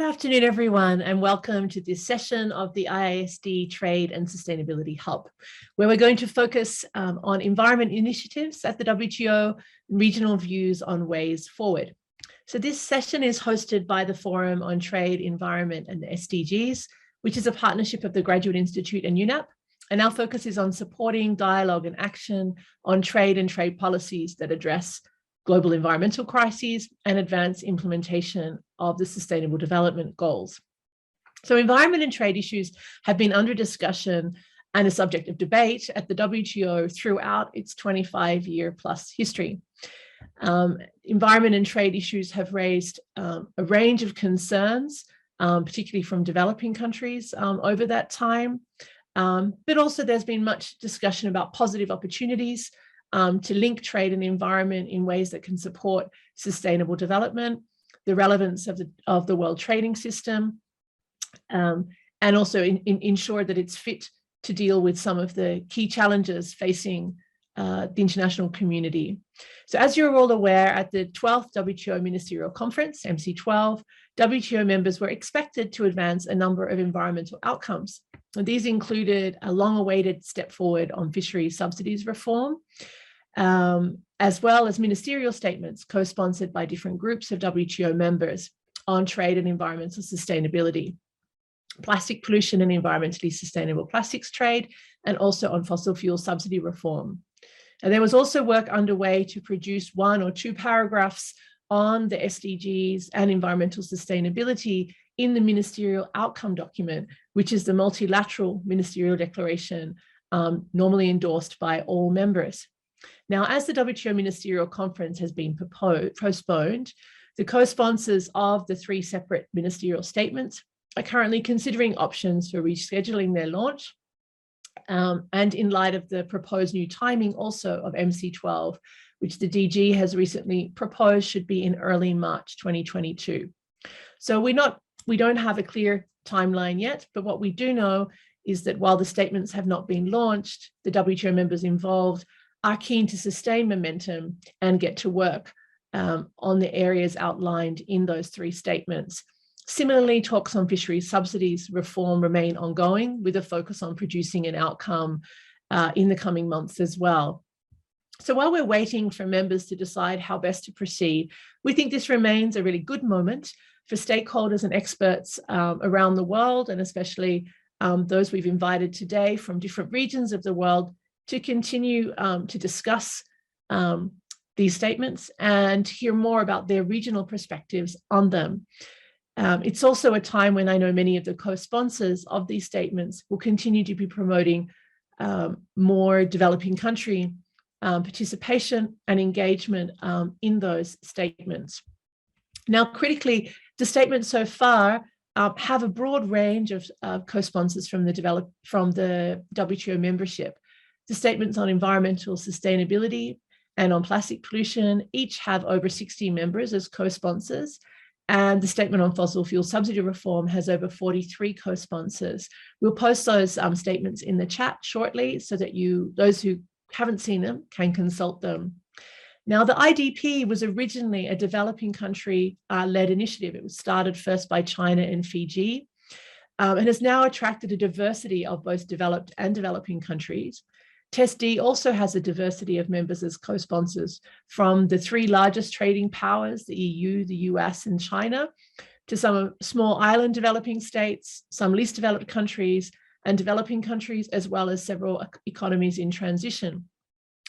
Good afternoon, everyone, and welcome to this session of the IISD Trade and Sustainability Hub, where we're going to focus on environment initiatives at the WTO and regional views on ways forward. So this session is hosted by the Forum on Trade, Environment and the SDGs, which is a partnership of the Graduate Institute and UNAP. And our focus is on supporting dialogue and action on trade and trade policies that address global environmental crises and advance implementation of the Sustainable Development Goals. So environment and trade issues have been under discussion and a subject of debate at the WTO throughout its 25-year plus history. Environment and trade issues have raised a range of concerns, particularly from developing countries over that time. But also there's been much discussion about positive opportunities to link trade and the environment in ways that can support sustainable development, the relevance of the world trading system, and also ensure that it's fit to deal with some of the key challenges facing the international community. So as you're all aware, at the 12th WTO Ministerial Conference, MC12, WTO members were expected to advance a number of environmental outcomes. And these included a long-awaited step forward on fisheries subsidies reform, as well as ministerial statements co-sponsored by different groups of WTO members on trade and environmental sustainability, plastic pollution and environmentally sustainable plastics trade, and also on fossil fuel subsidy reform. And there was also work underway to produce 1 or 2 paragraphs on the SDGs and environmental sustainability in the ministerial outcome document, which is the multilateral ministerial declaration normally endorsed by all members. Now, as the WTO Ministerial Conference has been postponed, the co-sponsors of the 3 separate ministerial statements are currently considering options for rescheduling their launch. And in light of the proposed new timing also of MC12, which the DG has recently proposed should be in early March 2022. So we don't have a clear timeline yet, but what we do know is that while the statements have not been launched, the WTO members involved are keen to sustain momentum and get to work on the areas outlined in those 3 statements. Similarly, talks on fisheries subsidies reform remain ongoing with a focus on producing an outcome in the coming months as well. So while we're waiting for members to decide how best to proceed, we think this remains a really good moment for stakeholders and experts around the world, and especially those we've invited today from different regions of the world to continue to discuss these statements and hear more about their regional perspectives on them. It's also a time when I know many of the co-sponsors of these statements will continue to be promoting more developing country participation and engagement in those statements. Now, critically, the statements so far have a broad range of co-sponsors from the WTO membership. The statements on environmental sustainability and on plastic pollution each have over 60 members as co-sponsors. And the statement on fossil fuel subsidy reform has over 43 co-sponsors. We'll post those statements in the chat shortly so that those who haven't seen them can consult them. Now, the IDP was originally a developing country led initiative. It was started first by China and Fiji and has now attracted a diversity of both developed and developing countries. TESS also has a diversity of members as co-sponsors from the 3 largest trading powers, the EU, the US, and China, to some small island developing states, some least developed countries, and developing countries, as well as several economies in transition.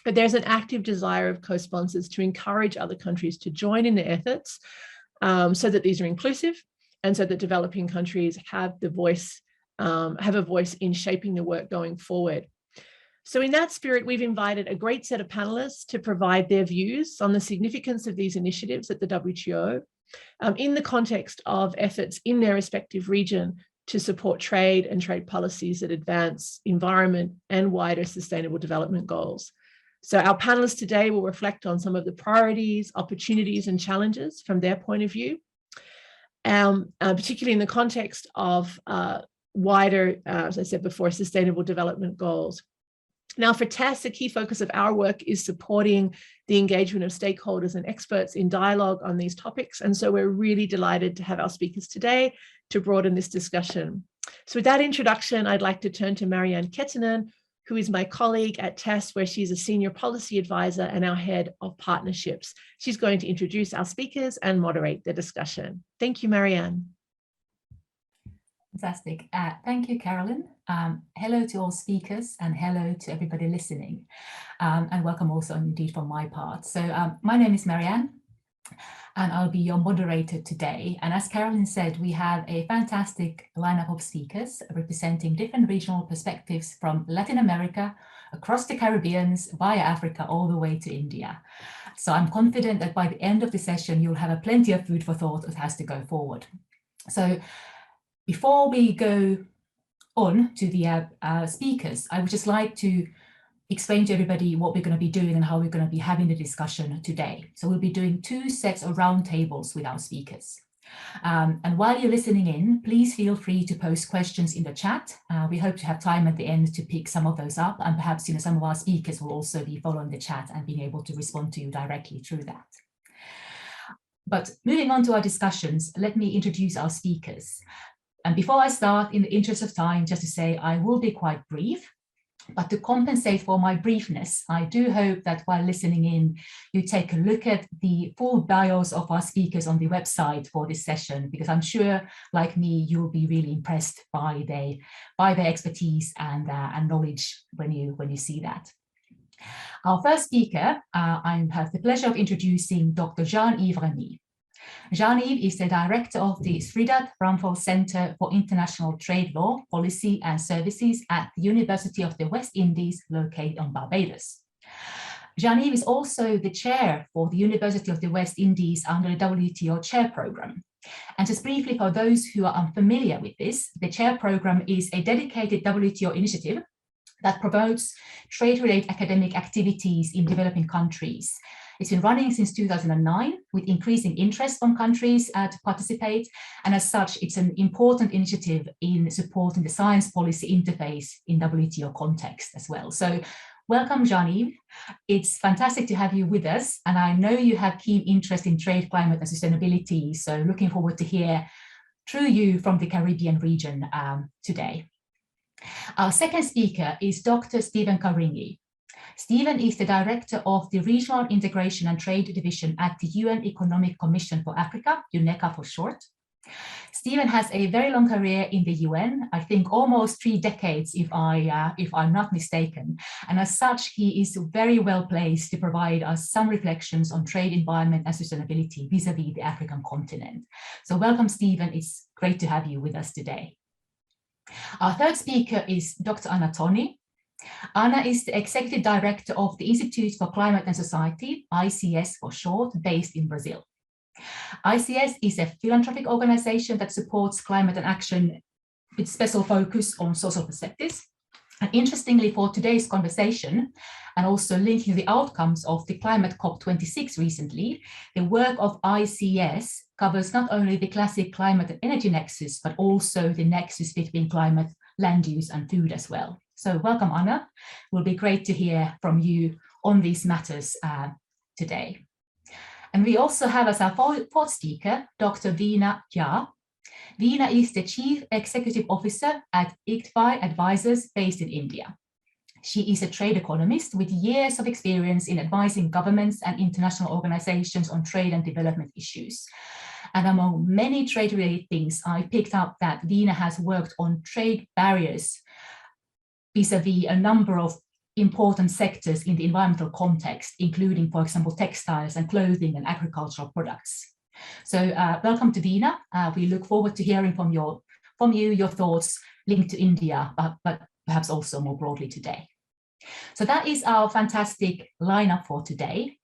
But there's an active desire of co-sponsors to encourage other countries to join in the efforts so that these are inclusive and so that developing countries have a voice in shaping the work going forward. So in that spirit, we've invited a great set of panelists to provide their views on the significance of these initiatives at the WTO in the context of efforts in their respective region to support trade and trade policies that advance environment and wider sustainable development goals. So our panelists today will reflect on some of the priorities, opportunities, and challenges from their point of view, particularly in the context of wider, as I said before, sustainable development goals. Now, for TESS, a key focus of our work is supporting the engagement of stakeholders and experts in dialogue on these topics. And so we're really delighted to have our speakers today to broaden this discussion. So with that introduction, I'd like to turn to Marianne Kettinen, who is my colleague at TESS, where she's a senior policy advisor and our head of partnerships. She's going to introduce our speakers and moderate the discussion. Thank you, Marianne. Fantastic. Thank you, Carolyn. Hello to all speakers and hello to everybody listening. And welcome also indeed from my part. So my name is Marianne and I'll be your moderator today. And as Carolyn said, we have a fantastic lineup of speakers representing different regional perspectives from Latin America, across the Caribbean, via Africa, all the way to India. So I'm confident that by the end of the session, you'll have plenty of food for thought as has to go forward. So before we go on to the speakers, I would just like to explain to everybody what we're going to be doing and how we're going to be having the discussion today. So we'll be doing 2 sets of roundtables with our speakers. And while you're listening in, please feel free to post questions in the chat. We hope to have time at the end to pick some of those up, and perhaps some of our speakers will also be following the chat and being able to respond to you directly through that. But moving on to our discussions, let me introduce our speakers. And before I start, in the interest of time, just to say I will be quite brief, but to compensate for my briefness, I do hope that while listening in, you take a look at the full bios of our speakers on the website for this session, because I'm sure, like me, you'll be really impressed by their expertise and knowledge when you see that. Our first speaker, I have the pleasure of introducing Dr. Yves Remy. Yves is the director of the Shridath Ramphal Center for International Trade Law, Policy and Services at the University of the West Indies, located on Barbados. Yves is also the chair for the University of the West Indies under the WTO Chair Program. And just briefly, for those who are unfamiliar with this, the Chair Program is a dedicated WTO initiative that promotes trade-related academic activities in developing countries. It's been running since 2009 with increasing interest from countries to participate. And as such, it's an important initiative in supporting the science policy interface in WTO context as well. So welcome, Yves. It's fantastic to have you with us. And I know you have keen interest in trade, climate and sustainability. So looking forward to hear through you from the Caribbean region today. Our second speaker is Dr. Stephen Carini. Stephen is the director of the Regional Integration and Trade Division at the UN Economic Commission for Africa, UNECA for short. Stephen has a very long career in the UN, I think almost 3 decades, if I'm not mistaken. And as such, he is very well placed to provide us some reflections on trade, environment, and sustainability vis-a-vis the African continent. So welcome, Stephen. It's great to have you with us today. Our third speaker is Dr. Anna Toni. Anna is the Executive Director of the Institute for Climate and Society, ICS for short, based in Brazil. ICS is a philanthropic organization that supports climate and action with special focus on social perspectives. And interestingly, for today's conversation, and also linking the outcomes of the Climate COP26 recently, the work of ICS covers not only the classic climate and energy nexus, but also the nexus between climate, land use, and food as well. So welcome, Anna. It will be great to hear from you on these matters today. And we also have as our fourth speaker, Dr. Veena Jha. Veena is the Chief Executive Officer at ICTFI Advisors based in India. She is a trade economist with years of experience in advising governments and international organizations on trade and development issues. And among many trade-related things, I picked up that Veena has worked on trade barriers vis-a-vis a number of important sectors in the environmental context, including, for example, textiles and clothing and agricultural products. So welcome to Veena. We look forward to hearing from you your thoughts linked to India, but perhaps also more broadly today. So that is our fantastic lineup for today.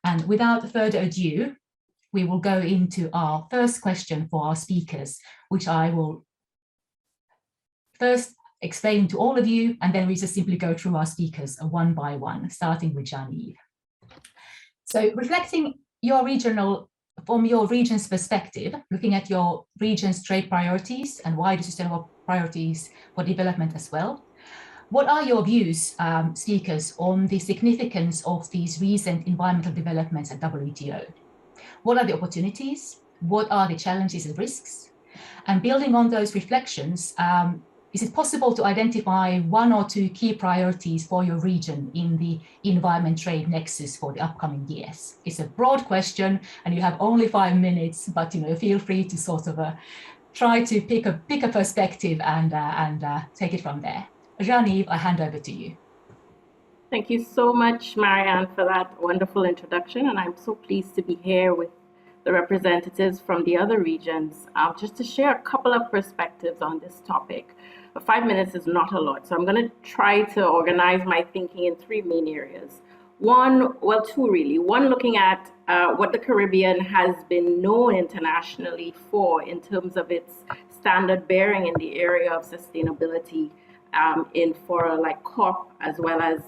And without further ado, we will go into our first question for our speakers, which I will first explain to all of you, and then we just simply go through our speakers one by one, starting with Yves. So reflecting from your region's perspective, looking at your region's trade priorities and wider sustainable priorities for development as well, What are your views, speakers, on the significance of these recent environmental developments at WTO? What are the opportunities? What are the challenges and risks? And building on those reflections, is it possible to identify one or two key priorities for your region in the environment trade nexus for the upcoming years? It's a broad question and you have only 5 minutes, but feel free to sort of try to pick a perspective and take it from there. Jean-Yves, I hand over to you. Thank you so much, Marianne, for that wonderful introduction. And I'm so pleased to be here with the representatives from the other regions, just to share a couple of perspectives on this topic. 5 minutes is not a lot, so I'm going to try to organize my thinking in 3 main areas. Two really. One, looking at what the Caribbean has been known internationally for in terms of its standard bearing in the area of sustainability in fora like COP, as well as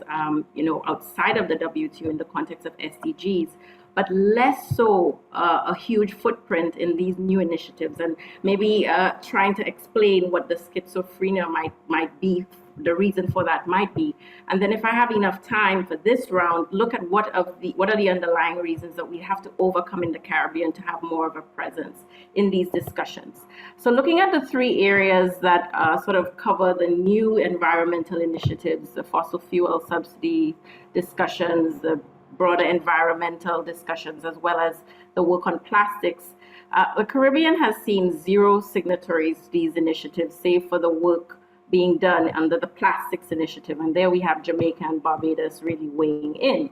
outside of the WTO in the context of SDGs, but less so a huge footprint in these new initiatives, and maybe trying to explain what the schizophrenia might be, the reason for that might be. And then if I have enough time for this round, look at what are the underlying reasons that we have to overcome in the Caribbean to have more of a presence in these discussions. So looking at the 3 areas that sort of cover the new environmental initiatives, the fossil fuel subsidy discussions, the broader environmental discussions, as well as the work on plastics. The Caribbean has seen 0 signatories to these initiatives, save for the work being done under the Plastics Initiative. And there we have Jamaica and Barbados really weighing in.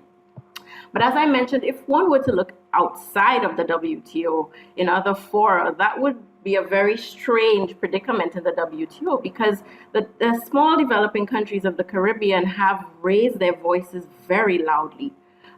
But as I mentioned, if one were to look outside of the WTO in other fora, that would be a very strange predicament in the WTO, because the small developing countries of the Caribbean have raised their voices very loudly.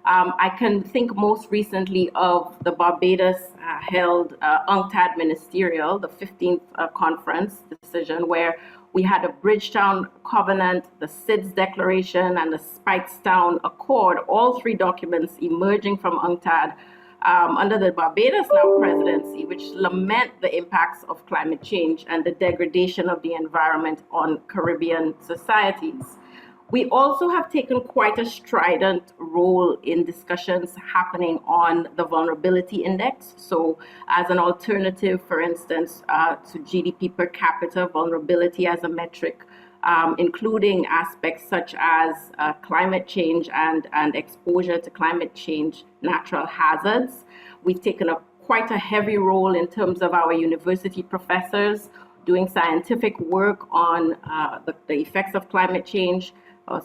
I can think most recently of the Barbados held UNCTAD Ministerial, the 15th conference decision, where we had a Bridgetown Covenant, the SIDS Declaration, and the Speightstown Accord, all 3 documents emerging from UNCTAD under the Barbados now presidency, which lament the impacts of climate change and the degradation of the environment on Caribbean societies. We also have taken quite a strident role in discussions happening on the vulnerability index. So as an alternative, for instance, to GDP per capita, vulnerability as a metric, including aspects such as climate change and exposure to climate change natural hazards. We've taken quite a heavy role in terms of our university professors doing scientific work on the effects of climate change.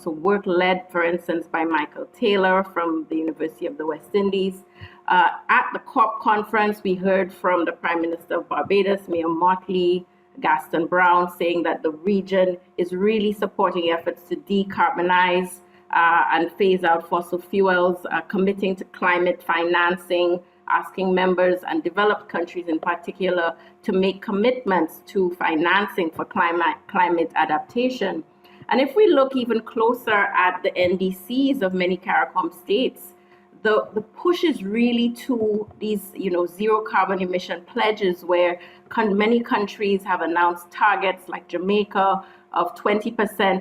So work led, for instance, by Michael Taylor from the University of the West Indies. At the COP conference, we heard from the Prime Minister of Barbados, Mayor Motley, Gaston Brown, saying that the region is really supporting efforts to decarbonize and phase out fossil fuels, committing to climate financing, asking members and developed countries in particular to make commitments to financing for climate adaptation. And if we look even closer at the NDCs of many CARICOM states, the push is really to these, zero carbon emission pledges, where many countries have announced targets like Jamaica of 20%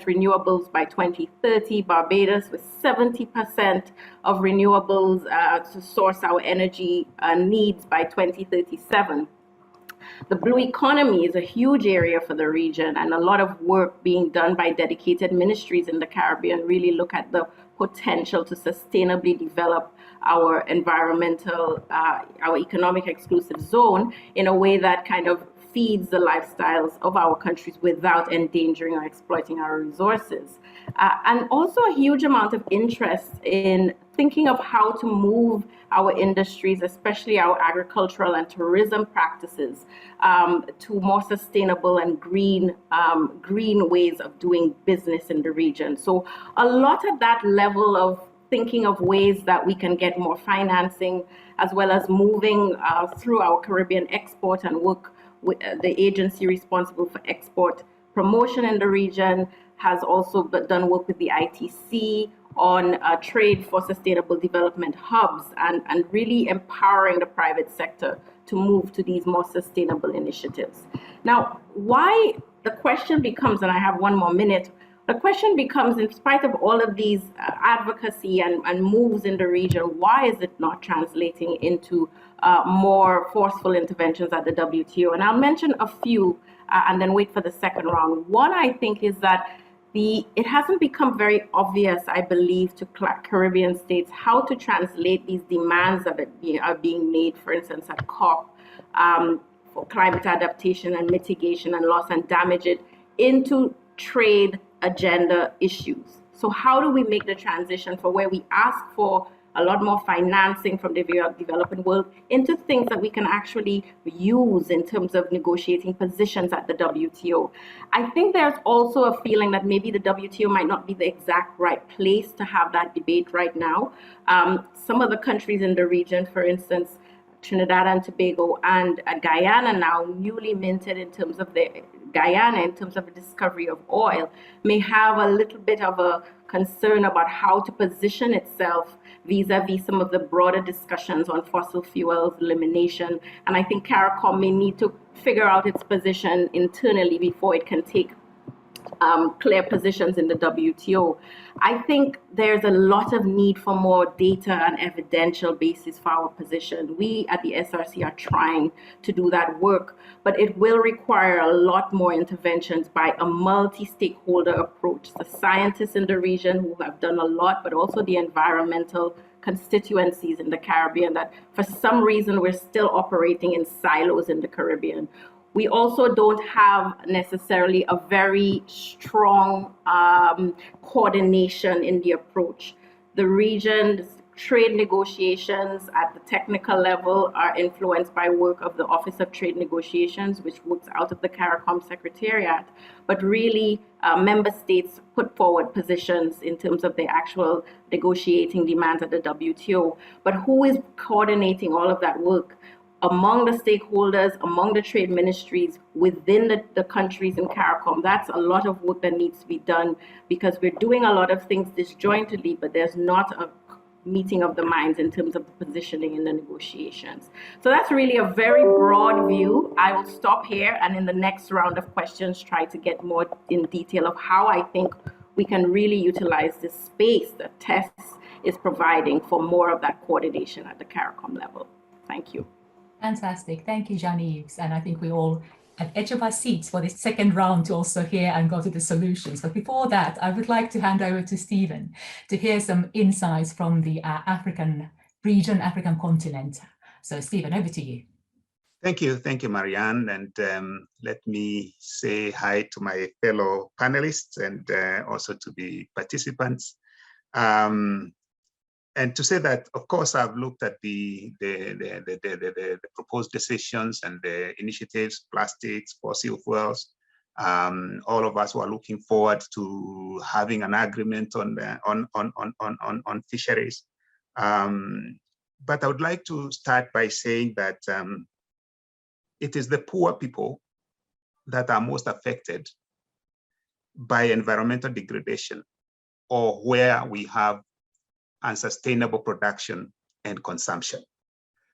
renewables by 2030, Barbados with 70% of renewables to source our energy needs by 2037. The blue economy is a huge area for the region, and a lot of work being done by dedicated ministries in the Caribbean really look at the potential to sustainably develop our environmental, our economic exclusive zone in a way that kind of feeds the lifestyles of our countries without endangering or exploiting our resources. And also a huge amount of interest in thinking of how to move our industries, especially our agricultural and tourism practices, to more sustainable and green ways of doing business in the region. So a lot of that level of thinking of ways that we can get more financing, as well as moving through our Caribbean export and work with the agency responsible for export promotion in the region, has also done work with the ITC on trade for sustainable development hubs and really empowering the private sector to move to these more sustainable initiatives. Now, why the question becomes, and I have one more minute, The question becomes, in spite of all of these advocacy and moves in the region, why is it not translating into more forceful interventions at the WTO? And I'll mention a few and then wait for the second round. One, I think, is that it hasn't become very obvious, I believe, to Caribbean states how to translate these demands that are being made, for instance, at COP for climate adaptation and mitigation and loss and damage it into trade agenda issues. So how do we make the transition for where we ask for a lot more financing from the developing world into things that we can actually use in terms of negotiating positions at the WTO? I think there's also a feeling that maybe the WTO might not be the exact right place to have that debate right now. Some of the countries in the region, for instance, Trinidad and Tobago and Guyana, now newly minted in terms of the discovery of oil, may have a little bit of a concern about how to position itself vis-a-vis some of the broader discussions on fossil fuels elimination. And I think CARICOM may need to figure out its position internally before it can take clear positions in the WTO. I think there's a lot of need for more data and evidential basis for our position. We at the SRC are trying to do that work, but it will require a lot more interventions by a multi-stakeholder approach. The scientists in the region who have done a lot, but also the environmental constituencies in the Caribbean, that for some reason we're still operating in silos in the Caribbean. We also don't have necessarily a very strong coordination in the approach. The region's trade negotiations at the technical level are influenced by work of the Office of Trade Negotiations, which works out of the CARICOM Secretariat. But really, member states put forward positions in terms of the actual negotiating demands at the WTO. But who is coordinating all of that work among the stakeholders, among the trade ministries, within the countries in CARICOM? That's a lot of work that needs to be done, because we're doing a lot of things disjointedly, but there's not a meeting of the minds in terms of the positioning in the negotiations. So that's really a very broad view. I will stop here and in the next round of questions try to get more in detail of how I think we can really utilize this space that TESS is providing for more of that coordination at the CARICOM level. Thank you. Fantastic. Thank you, Yves. And I think we all at edge of our seats for this second round to also hear and go to the solutions. But before that, I would like to hand over to Stephen to hear some insights from the African region, African continent. So Stephen, over to you. Thank you, Marianne. And let me say hi to my fellow panelists and also to the participants. And to say that, of course, I've looked at the proposed decisions and the initiatives, plastics, fossil fuels. All of us were looking forward to having an agreement on fisheries. But I would like to start by saying that it is the poor people that are most affected by environmental degradation, or where we have unsustainable production and consumption.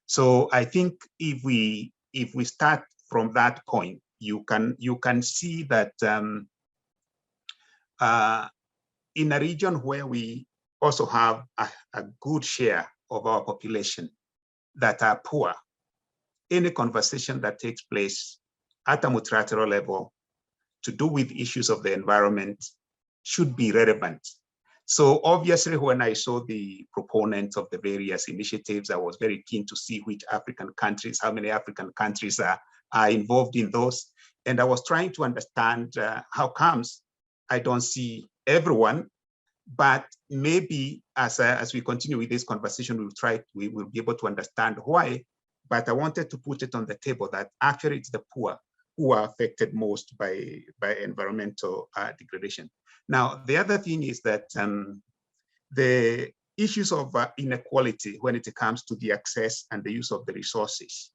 So I think if we start from that point, you can see that in a region where we also have a good share of our population that are poor, any conversation that takes place at a multilateral level to do with issues of the environment should be relevant. So obviously, when I saw the proponents of the various initiatives, I was very keen to see which African countries, how many African countries are involved in those. And I was trying to understand how comes I don't see everyone, but maybe as we continue with this conversation, we will be able to understand why. But I wanted to put it on the table that actually it's the poor who are affected most by environmental degradation. Now, the other thing is that the issues of inequality when it comes to the access and the use of the resources,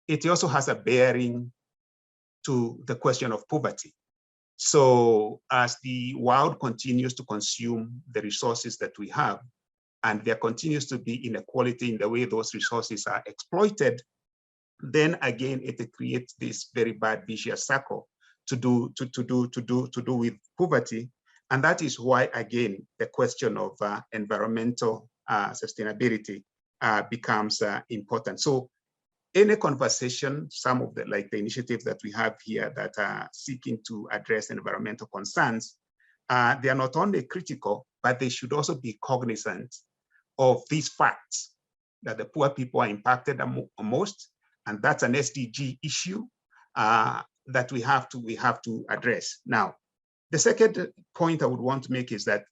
it also has a bearing to the question of poverty. So as the world continues to consume the resources that we have, and there continues to be inequality in the way those resources are exploited, then again, it creates this very bad vicious circle to do with poverty. And that is why, again, the question of environmental sustainability becomes important. So in a conversation, some of the initiatives that we have here that are seeking to address environmental concerns, they are not only critical, but they should also be cognizant of these facts that the poor people are impacted most, and that's an SDG issue that we have to address. Now, the second point I would want to make is that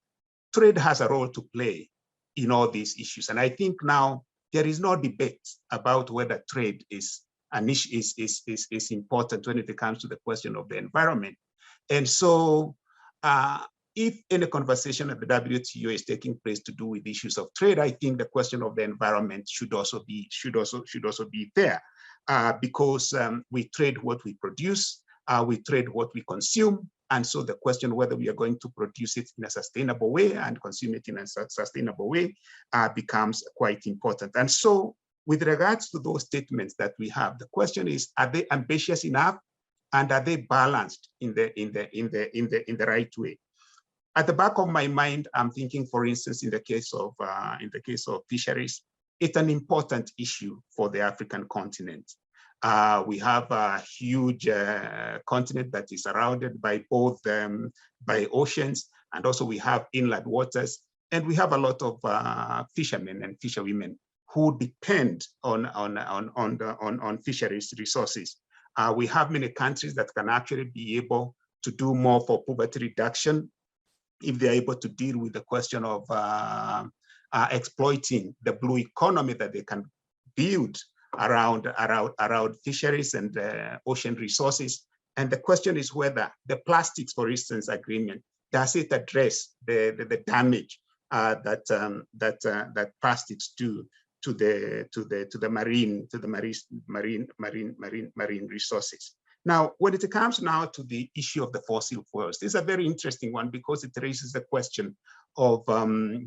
trade has a role to play in all these issues, and I think now there is no debate about whether trade is an issue is important when it comes to the question of the environment. And so if any conversation at the WTO is taking place to do with issues of trade, I think the question of the environment should also be there, because we trade what we produce, we trade what we consume, and so the question whether we are going to produce it in a sustainable way and consume it in a sustainable way becomes quite important. And so, with regards to those statements that we have, the question is: are they ambitious enough, and are they balanced in the right way? At the back of my mind, I'm thinking, for instance, in the case of fisheries, it's an important issue for the African continent. We have a huge continent that is surrounded by both by oceans, and also we have inland waters, and we have a lot of fishermen and fisherwomen who depend on fisheries resources. We have many countries that can actually be able to do more for poverty reduction if they're able to deal with the question of exploiting the blue economy that they can build around fisheries and ocean resources. And the question is whether the plastics, for instance, agreement, does it address the damage that plastics do to the marine resources. Now, when it comes now to the issue of the fossil fuels, this is a very interesting one because it raises the question of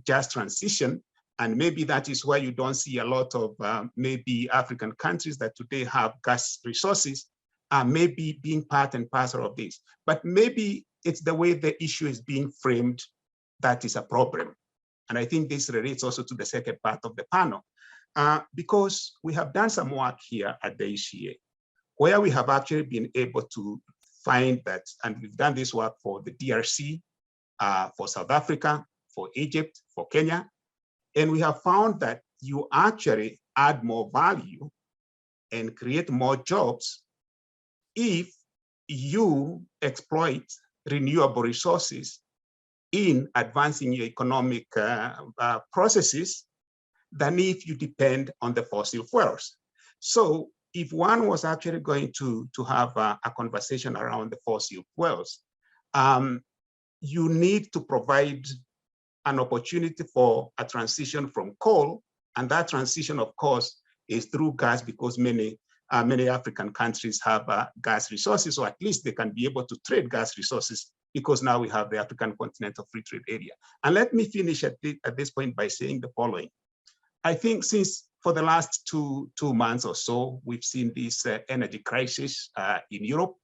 just transition. And maybe that is why you don't see a lot of maybe African countries that today have gas resources maybe being part and parcel of this. But maybe it's the way the issue is being framed that is a problem. And I think this relates also to the second part of the panel, because we have done some work here at the ECA, where we have actually been able to find that, and we've done this work for the DRC, for South Africa, for Egypt, for Kenya, and we have found that you actually add more value and create more jobs if you exploit renewable resources in advancing your economic processes than if you depend on the fossil fuels. So if one was actually going to have a conversation around the fossil fuels, you need to provide an opportunity for a transition from coal, and that transition, of course, is through gas, because many African countries have gas resources, or at least they can be able to trade gas resources, because now we have the African Continental Free Trade Area. And let me finish at this point by saying the following. I think since for the last two months or so, we've seen this energy crisis in Europe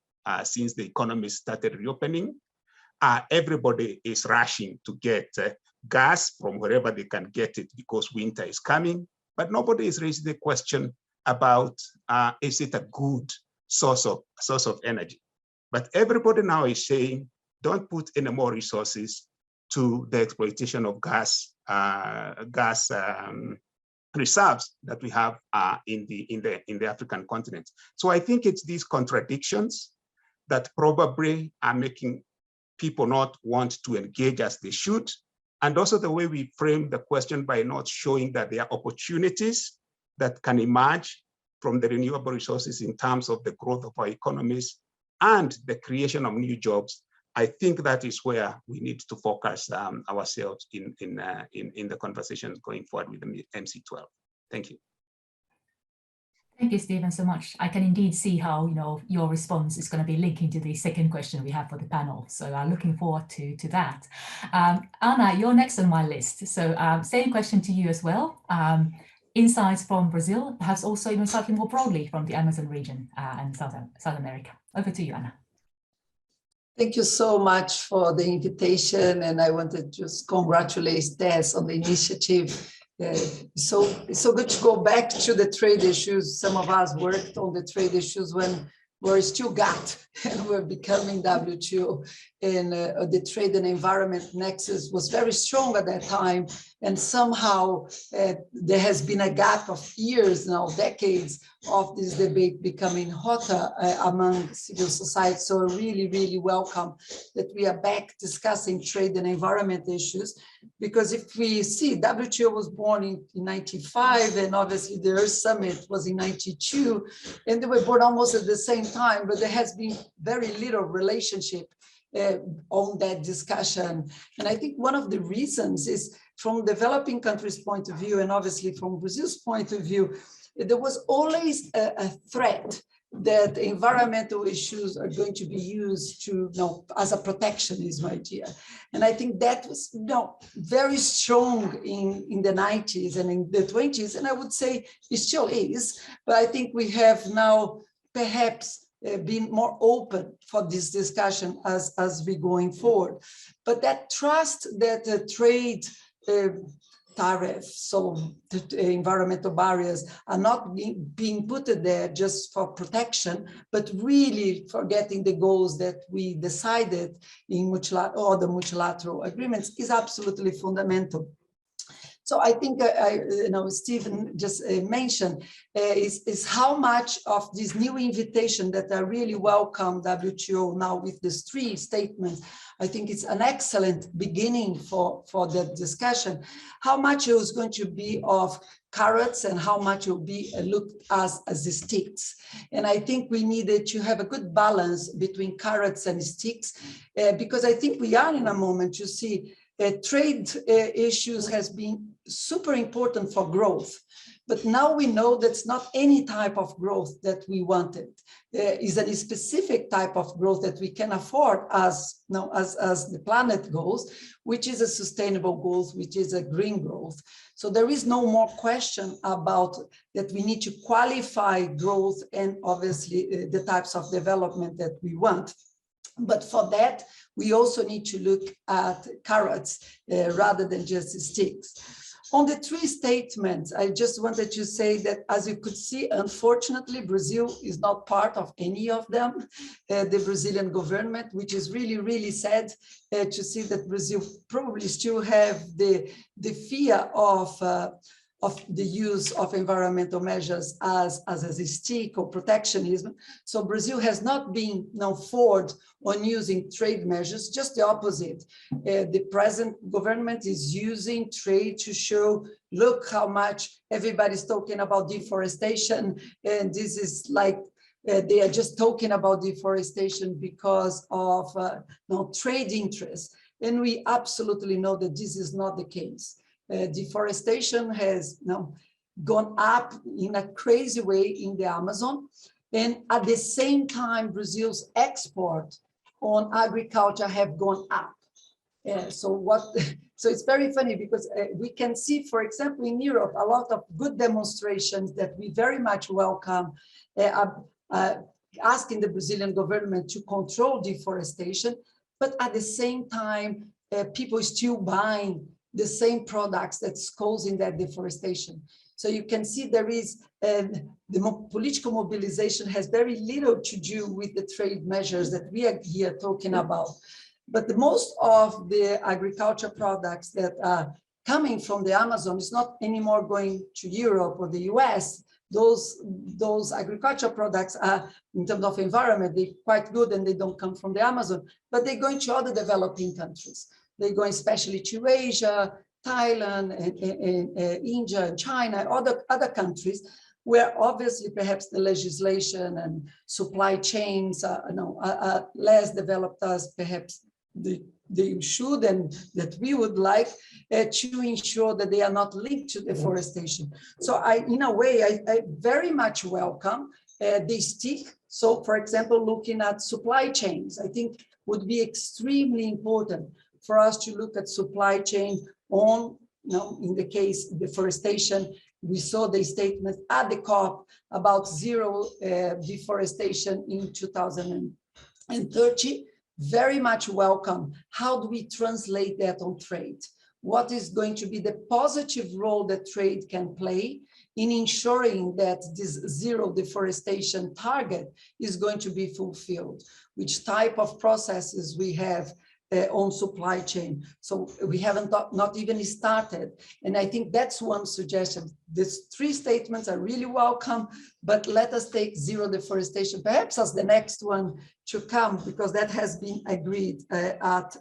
since the economy started reopening. Everybody is rushing to get gas from wherever they can get it because winter is coming, but nobody is raising the question about is it a good source of energy? But everybody now is saying, don't put any more resources to the exploitation of gas reserves that we have in the African continent. So I think it's these contradictions that probably are making people not want to engage as they should, and also the way we frame the question by not showing that there are opportunities that can emerge from the renewable resources in terms of the growth of our economies and the creation of new jobs. I think that is where we need to focus ourselves in the conversation going forward with the MC12. Thank you. Thank you, Stephen, so much. I can indeed see how your response is going to be linking to the second question we have for the panel. So looking forward to that. Anna, you're next on my list. So same question to you as well. Insights from Brazil, perhaps also even slightly more broadly from the Amazon region and South America. Over to you, Anna. Thank you so much for the invitation, and I want to just congratulate TESS on the initiative. It's so good to go back to the trade issues. Some of us worked on the trade issues when we're still GATT and we're becoming WTO, and the trade and environment nexus was very strong at that time, and somehow there has been a gap of years now, decades, of this debate becoming hotter among civil society. So I really welcome that we are back discussing trade and environment issues, because if we see, WTO was born in 95, and obviously the Earth Summit was in 92, and they were born almost at the same time, but there has been very little relationship on that discussion. And I think one of the reasons is, from developing countries' point of view, and obviously from Brazil's point of view, there was always a threat that environmental issues are going to be used to, as a protectionism idea. And I think that was very strong in the 90s and in the 20s, and I would say it still is, but I think we have now perhaps been more open for this discussion as we going forward. But that trust that trade tariffs, so the environmental barriers are not being put there just for protection, but really for getting the goals that we decided in the multilateral agreements is absolutely fundamental. So I think, Stephen just mentioned is how much of this new invitation that I really welcome WTO now with these 3 statements. I think it's an excellent beginning for the discussion. How much is going to be of carrots and how much will be looked as the sticks. And I think we needed to have a good balance between carrots and sticks, because I think we are in a moment to see trade issues has been super important for growth. But now we know that's not any type of growth that we wanted. Is a specific type of growth that we can afford as the planet goes, which is a sustainable growth, which is a green growth. So there is no more question about that we need to qualify growth and obviously the types of development that we want. But for that, we also need to look at carrots rather than just sticks. On the 3 statements, I just wanted to say that, as you could see, unfortunately, Brazil is not part of any of them. The Brazilian government, which is really sad to see that Brazil probably still have the fear of the use of environmental measures as a stick or protectionism. So Brazil has not been forward on using trade measures, just the opposite. The present government is using trade to show, look how much everybody's talking about deforestation, and this is like they are just talking about deforestation because of trade interests. And we absolutely know that this is not the case. Deforestation has gone up in a crazy way in the Amazon, and at the same time, Brazil's export on agriculture have gone up. So it's very funny because we can see, for example, in Europe, a lot of good demonstrations that we very much welcome, asking the Brazilian government to control deforestation, but at the same time, people still buying the same products that's causing that deforestation. So you can see there is the political mobilization has very little to do with the trade measures that we are here talking about. But the most of the agriculture products that are coming from the Amazon is not anymore going to Europe or the US. Those agriculture products are, in terms of environment, they're quite good and they don't come from the Amazon, but they're going to other developing countries. They're going especially to Asia, Thailand, and India, and China, other countries, where obviously perhaps the legislation and supply chains are less developed as perhaps they should and that we would like to ensure that they are not linked to deforestation. So in a way, I very much welcome the stick. So for example, looking at supply chains, I think would be extremely important for us to look at supply chain on, in the case deforestation. We saw the statement at the COP about zero deforestation in 2030. very much welcome. How do we translate that on trade? What is going to be the positive role that trade can play in ensuring that this zero deforestation target is going to be fulfilled? Which type of processes we have on supply chain. So we haven't not even started. And I think that's one suggestion. These three statements are really welcome, but let us take zero deforestation, perhaps as the next one to come, because that has been agreed at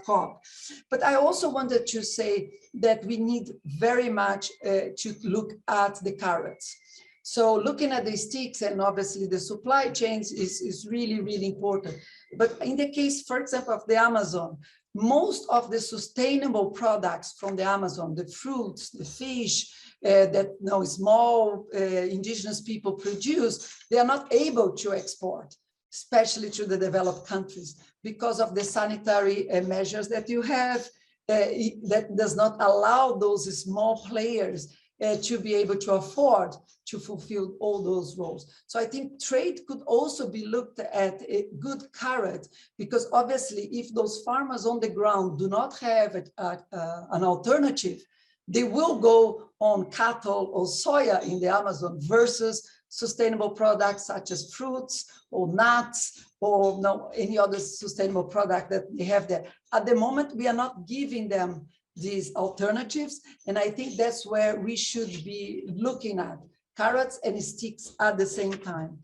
COP. But I also wanted to say that we need very much to look at the carrots. So looking at the sticks and obviously the supply chains is really, really important. But in the case, for example, of the Amazon, most of the sustainable products from the Amazon, the fruits, the fish that small indigenous people produce, they are not able to export, especially to the developed countries, because of the sanitary measures that you have that does not allow those small players to be able to afford to fulfill all those roles. So I think trade could also be looked at a good carrot, because obviously if those farmers on the ground do not have an alternative, they will go on cattle or soya in the Amazon versus sustainable products such as fruits or nuts or any other sustainable product that they have there. At the moment, we are not giving them these alternatives. And I think that's where we should be looking at carrots and sticks at the same time.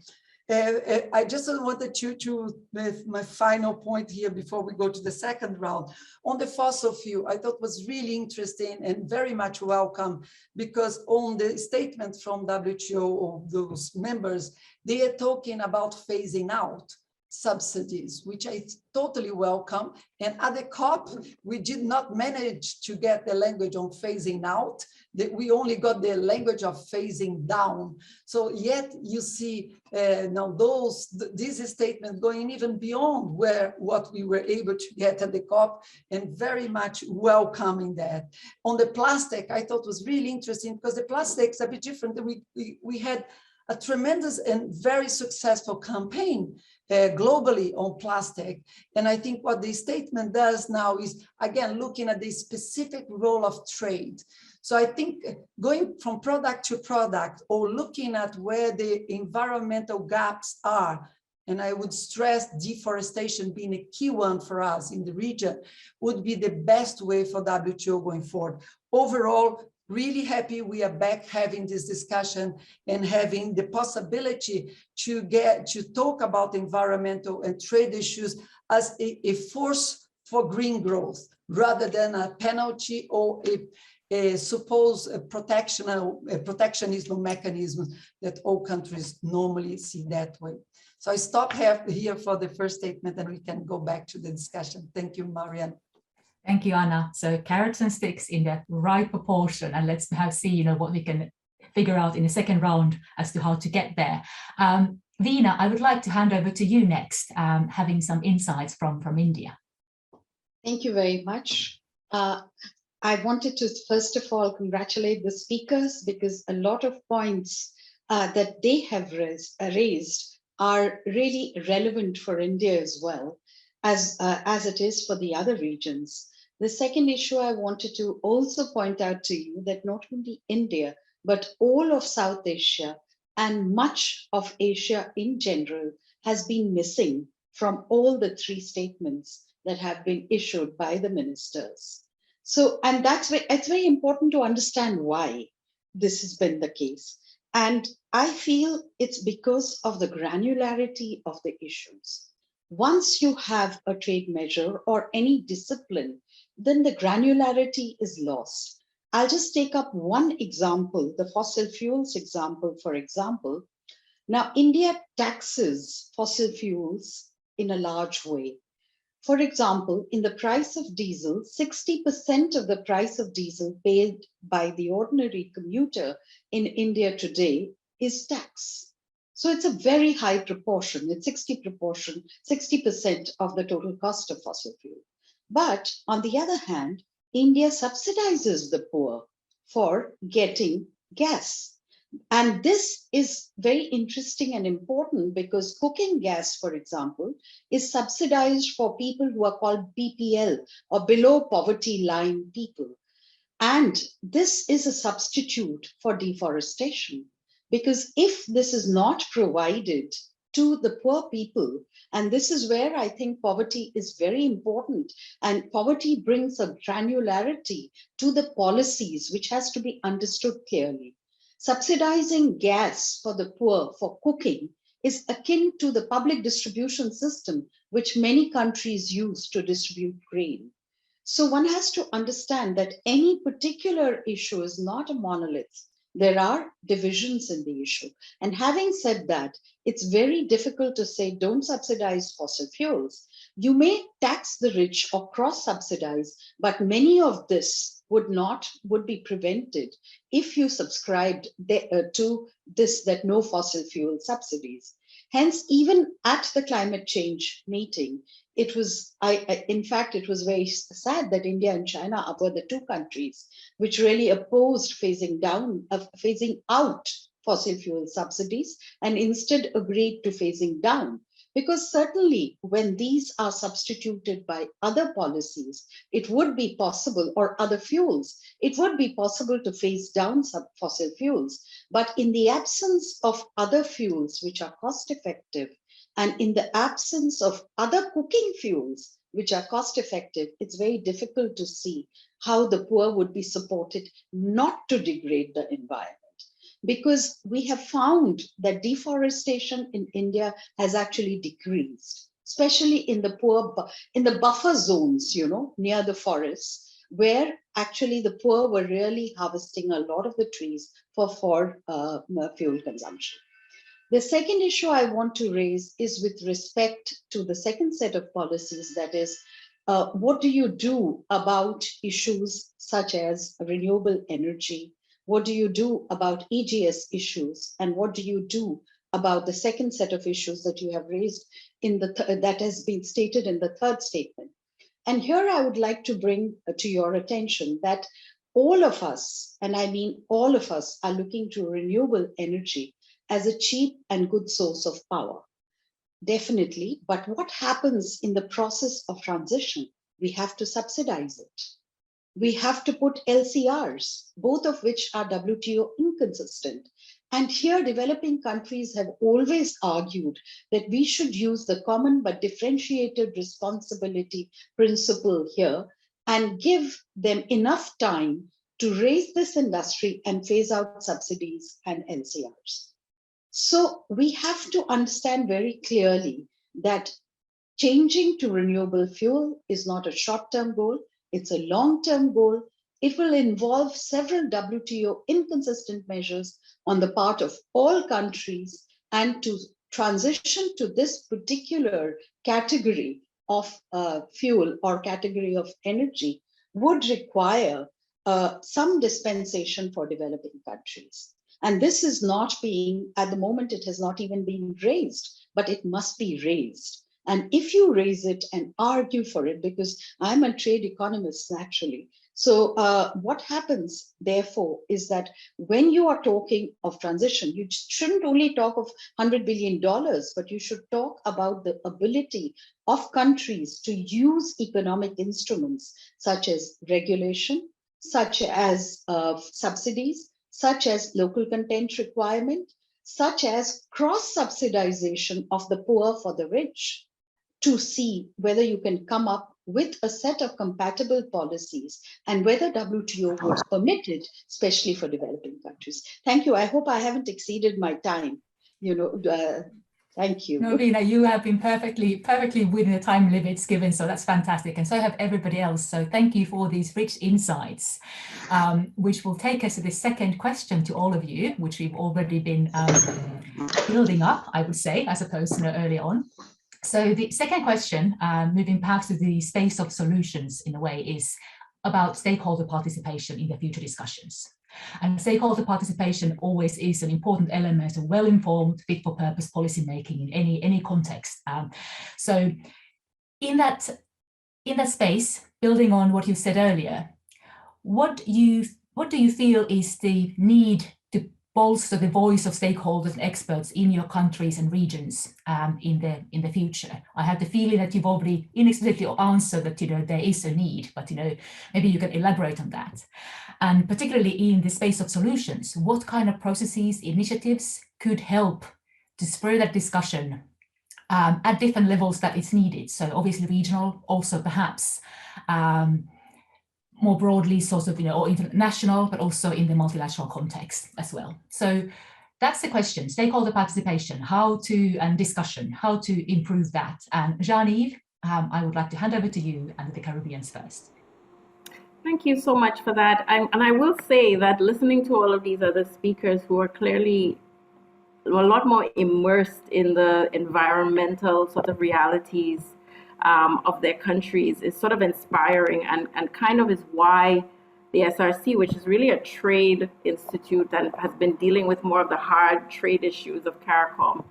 I just wanted to my final point here before we go to the second round on the fossil fuel. I thought was really interesting and very much welcome, because on the statement from WTO of those members, they are talking about phasing out subsidies, which I totally welcome. And at the COP, we did not manage to get the language on phasing out. We only got the language of phasing down. So yet you see now these statements going even beyond what we were able to get at the COP, and very much welcoming that. On the plastic, I thought was really interesting, because the plastics are a bit different. We had a tremendous and very successful campaign globally on plastic. And I think what the statement does now is, again, looking at the specific role of trade. So I think going from product to product, or looking at where the environmental gaps are, and I would stress deforestation being a key one for us in the region, would be the best way for WTO going forward. Overall, really happy we are back having this discussion and having the possibility to talk about environmental and trade issues as a force for green growth, rather than a penalty or a supposed protectionism mechanism that all countries normally see that way. So I stop here for the first statement, and we can go back to the discussion. Thank you, Marianne. Thank you, Anna. So carrots and sticks in the right proportion, and let's perhaps see, what we can figure out in the second round as to how to get there. Veena, I would like to hand over to you next, having some insights from India. Thank you very much. I wanted to first of all congratulate the speakers, because a lot of points that they have raised are really relevant for India as well, as it is for the other regions. The second issue I wanted to also point out to you, that not only India, but all of South Asia and much of Asia in general has been missing from all the three statements that have been issued by the ministers. So, and it's very important to understand why this has been the case. And I feel it's because of the granularity of the issues. Once you have a trade measure or any discipline, then the granularity is lost. I'll just take up one example, the fossil fuels example, for example. Now, India taxes fossil fuels in a large way. For example, in the price of diesel, 60% of the price of diesel paid by the ordinary commuter in India today is tax. So it's a very high proportion. It's 60% of the total cost of fossil fuel. But on the other hand, India subsidizes the poor for getting gas. And this is very interesting and important because cooking gas, for example, is subsidized for people who are called BPL or below poverty line people. And this is a substitute for deforestation, because if this is not provided to the poor people, and this is where I think poverty is very important, and poverty brings a granularity to the policies which has to be understood clearly. Subsidizing gas for the poor for cooking is akin to the public distribution system which many countries use to distribute grain. So one has to understand that any particular issue is not a monolith. There are divisions in the issue. And having said that, it's very difficult to say don't subsidize fossil fuels. You may tax the rich or cross-subsidize, but many of this would be prevented if you subscribed to this, that no fossil fuel subsidies. Hence, even at the climate change meeting, it was, in fact, it was very sad that India and China were the two countries which really opposed phasing out fossil fuel subsidies and instead agreed to phasing down. Because certainly when these are substituted by other policies, it would be possible, or other fuels, it would be possible to phase down fossil fuels. But in the absence of other fuels which are cost effective, and in the absence of other cooking fuels which are cost effective, it's very difficult to see how the poor would be supported not to degrade the environment. Because we have found that deforestation in India has actually decreased, especially in the buffer zones, near the forests, where actually the poor were really harvesting a lot of the trees for fuel consumption. The second issue I want to raise is with respect to the second set of policies, that is, what do you do about issues such as renewable energy? What do you do about EGS issues? And what do you do about the second set of issues that you have raised that has been stated in the third statement? And here I would like to bring to your attention that all of us, and I mean all of us, are looking to renewable energy as a cheap and good source of power. Definitely, but what happens in the process of transition? We have to subsidize it. We have to put LCRs, both of which are WTO inconsistent. And here, developing countries have always argued that we should use the common but differentiated responsibility principle here and give them enough time to raise this industry and phase out subsidies and LCRs. So we have to understand very clearly that changing to renewable fuel is not a short-term goal. It's a long-term goal. It will involve several WTO inconsistent measures on the part of all countries, and to transition to this particular category of fuel or category of energy would require some dispensation for developing countries. And this is not being, at the moment, it has not even been raised, but it must be raised. And if you raise it and argue for it, because I'm a trade economist naturally, so what happens, therefore, is that when you are talking of transition, you shouldn't only talk of $100 billion, but you should talk about the ability of countries to use economic instruments such as regulation, such as subsidies, such as local content requirement, such as cross-subsidization of the poor for the rich, to see whether you can come up with a set of compatible policies and whether WTO would permit it, especially for developing countries. Thank you. I hope I haven't exceeded my time. Thank you. No, Rina, you have been perfectly within the time limits given, so that's fantastic. And so have everybody else. So thank you for these rich insights, which will take us to the second question to all of you, which we've already been building up, I would say, as opposed to early on. So the second question, moving perhaps to the space of solutions in a way, is about stakeholder participation in the future discussions. And stakeholder participation always is an important element of well-informed, fit-for-purpose policymaking in any context. So in that space, building on what you said earlier, what do you feel is the need bolster the voice of stakeholders and experts in your countries and regions in the future? I have the feeling that you've already inexplicably answered that there is a need, but maybe you can elaborate on that. And particularly in the space of solutions, what kind of processes, initiatives could help to spur that discussion at different levels that it's needed? So obviously regional, also perhaps more broadly sort of, or even national, but also in the multilateral context as well. So that's the question, stakeholder participation, and discussion, how to improve that. And Yves, I would like to hand over to you and the Caribbeans first. Thank you so much for that. And I will say that listening to all of these other speakers who are clearly a lot more immersed in the environmental sort of realities of their countries is sort of inspiring, and kind of is why the SRC, which is really a trade institute and has been dealing with more of the hard trade issues of CARICOM,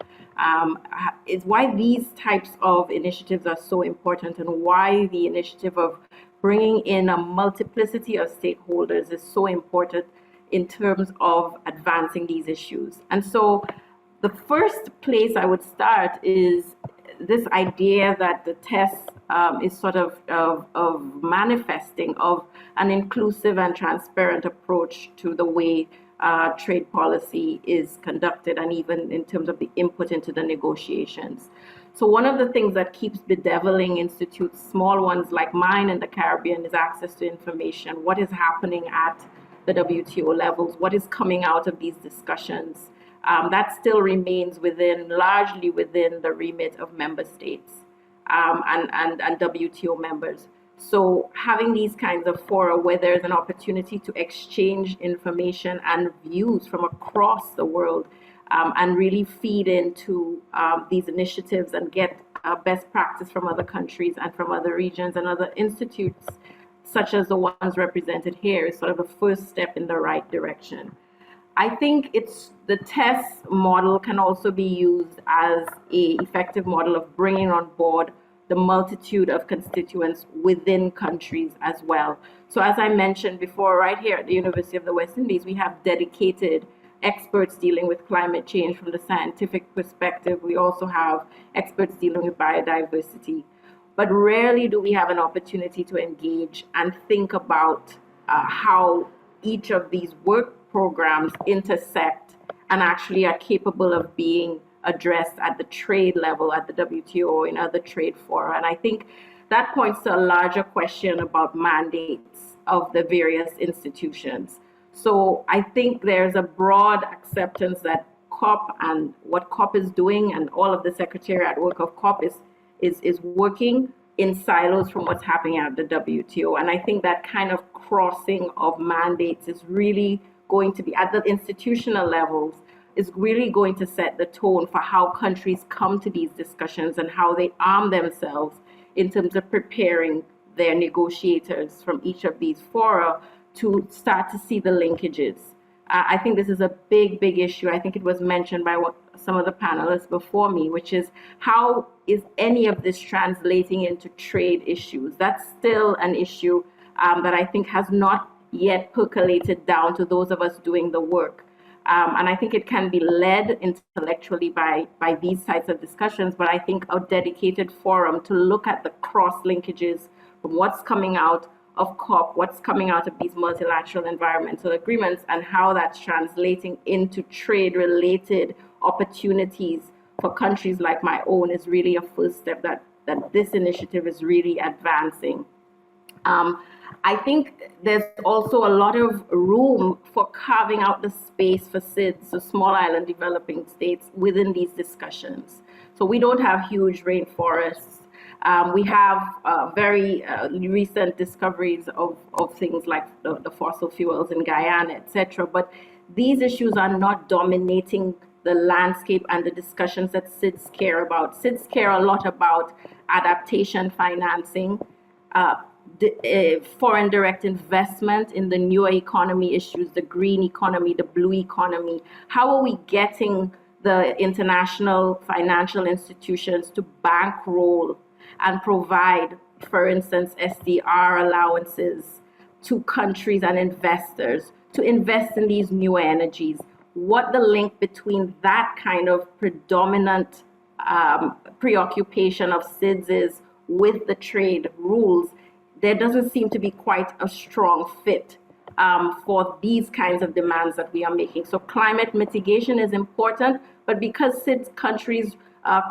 is why these types of initiatives are so important, and why the initiative of bringing in a multiplicity of stakeholders is so important in terms of advancing these issues. And so the first place I would start is this idea that the TESS is sort of manifesting of an inclusive and transparent approach to the way trade policy is conducted, and even in terms of the input into the negotiations. So one of the things that keeps bedeviling institutes, small ones like mine in the Caribbean, is access to information. What is happening at the WTO levels? What is coming out of these discussions? That still remains largely within the remit of member states and WTO members. So having these kinds of fora where there's an opportunity to exchange information and views from across the world and really feed into these initiatives and get best practice from other countries and from other regions and other institutes, such as the ones represented here, is sort of a first step in the right direction. I think the TESS model can also be used as an effective model of bringing on board the multitude of constituents within countries as well. So as I mentioned before, right here at the University of the West Indies, we have dedicated experts dealing with climate change from the scientific perspective. We also have experts dealing with biodiversity. But rarely do we have an opportunity to engage and think about how each of these work programs intersect and actually are capable of being addressed at the trade level, at the WTO, in other trade fora. And I think that points to a larger question about mandates of the various institutions. So I think there's a broad acceptance that COP and what COP is doing, and all of the secretariat work of COP is working in silos from what's happening at the WTO. And I think that kind of crossing of mandates is really going to be, at the institutional levels, is really going to set the tone for how countries come to these discussions and how they arm themselves in terms of preparing their negotiators from each of these fora to start to see the linkages. I think this is a big, big issue. I think it was mentioned by some of the panelists before me, which is how is any of this translating into trade issues? That's still an issue that I think has not yet percolated down to those of us doing the work. And I think it can be led intellectually by these types of discussions, but I think a dedicated forum to look at the cross linkages from what's coming out of COP, what's coming out of these multilateral environmental agreements, and how that's translating into trade-related opportunities for countries like my own is really a first step that this initiative is really advancing. I think there's also a lot of room for carving out the space for SIDS, so small island developing states, within these discussions. So we don't have huge rainforests. We have very recent discoveries of things like the fossil fuels in Guyana, etc. But these issues are not dominating the landscape and the discussions that SIDS care about. SIDS care a lot about adaptation financing, foreign direct investment in the newer economy issues, the green economy, the blue economy. How are we getting the international financial institutions to bankroll and provide, for instance, SDR allowances to countries and investors to invest in these newer energies? what the link between that kind of predominant preoccupation of SIDS is with the trade rules, there doesn't seem to be quite a strong fit for these kinds of demands that we are making. So climate mitigation is important, but because SIDS countries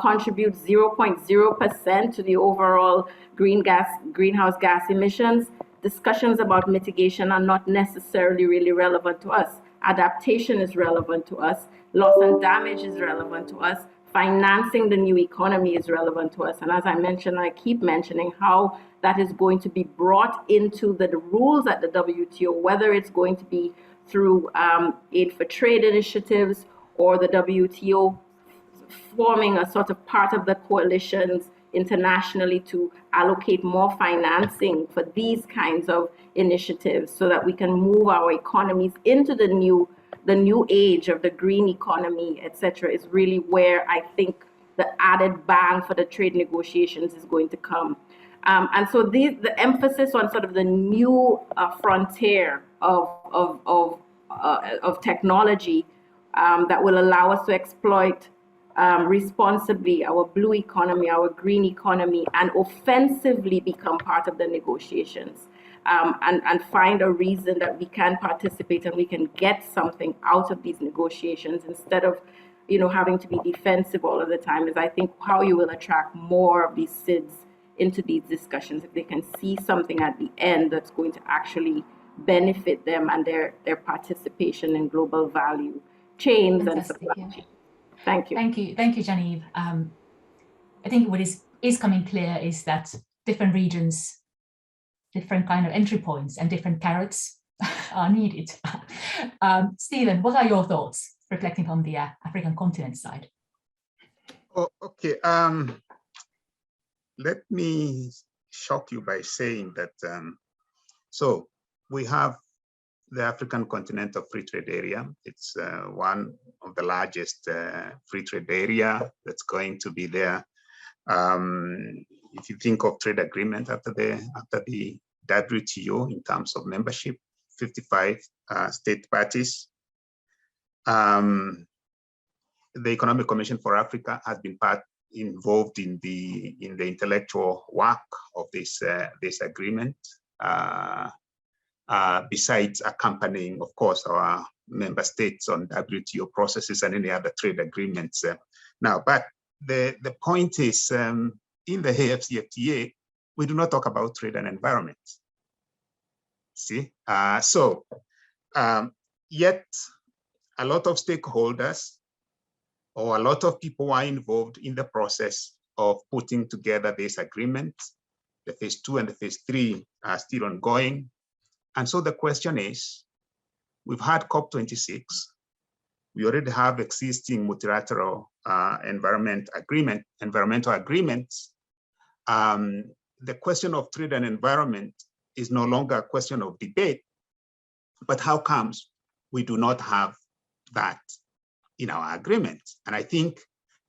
contribute 0.0% to the overall greenhouse gas emissions, discussions about mitigation are not necessarily really relevant to us. Adaptation is relevant to us. Loss and damage is relevant to us. Financing the new economy is relevant to us. And as I mentioned, I keep mentioning how that is going to be brought into the rules at the WTO, whether it's going to be through aid for trade initiatives or the WTO forming a sort of part of the coalitions internationally to allocate more financing for these kinds of initiatives so that we can move our economies into the new age of the green economy, etc., is really where I think the added bang for the trade negotiations is going to come. And so the emphasis on sort of the new frontier of technology that will allow us to exploit responsibly our blue economy, our green economy, and offensively become part of the negotiations. And find a reason that we can participate and we can get something out of these negotiations instead of, having to be defensive all of the time, is I think how you will attract more of these SIDS into these discussions if they can see something at the end that's going to actually benefit them and their participation in global value chains. Fantastic, and supply yeah. chain. Thank you. Thank you, Yves. I think what is coming clear is that different regions, different kind of entry points and different carrots are needed. Stephen, what are your thoughts reflecting on the African continent side? Oh, okay. Let me shock you by saying that, so we have the African Continental Free Trade Area. It's one of the largest free trade area that's going to be there. If you think of trade agreement after the WTO in terms of membership, 55 state parties. The Economic Commission for Africa has been involved in the intellectual work of this agreement. Besides accompanying, of course, our member states on WTO processes and any other trade agreements. Now, but the point is, in the AFCFTA, we do not talk about trade and environment. See, yet a lot of stakeholders or a lot of people are involved in the process of putting together this agreement. The phase 2 and the phase 3 are still ongoing. And so the question is, we've had COP26. We already have existing multilateral environmental agreements. The question of trade and environment is no longer a question of debate, but how comes we do not have that in our agreement? And I think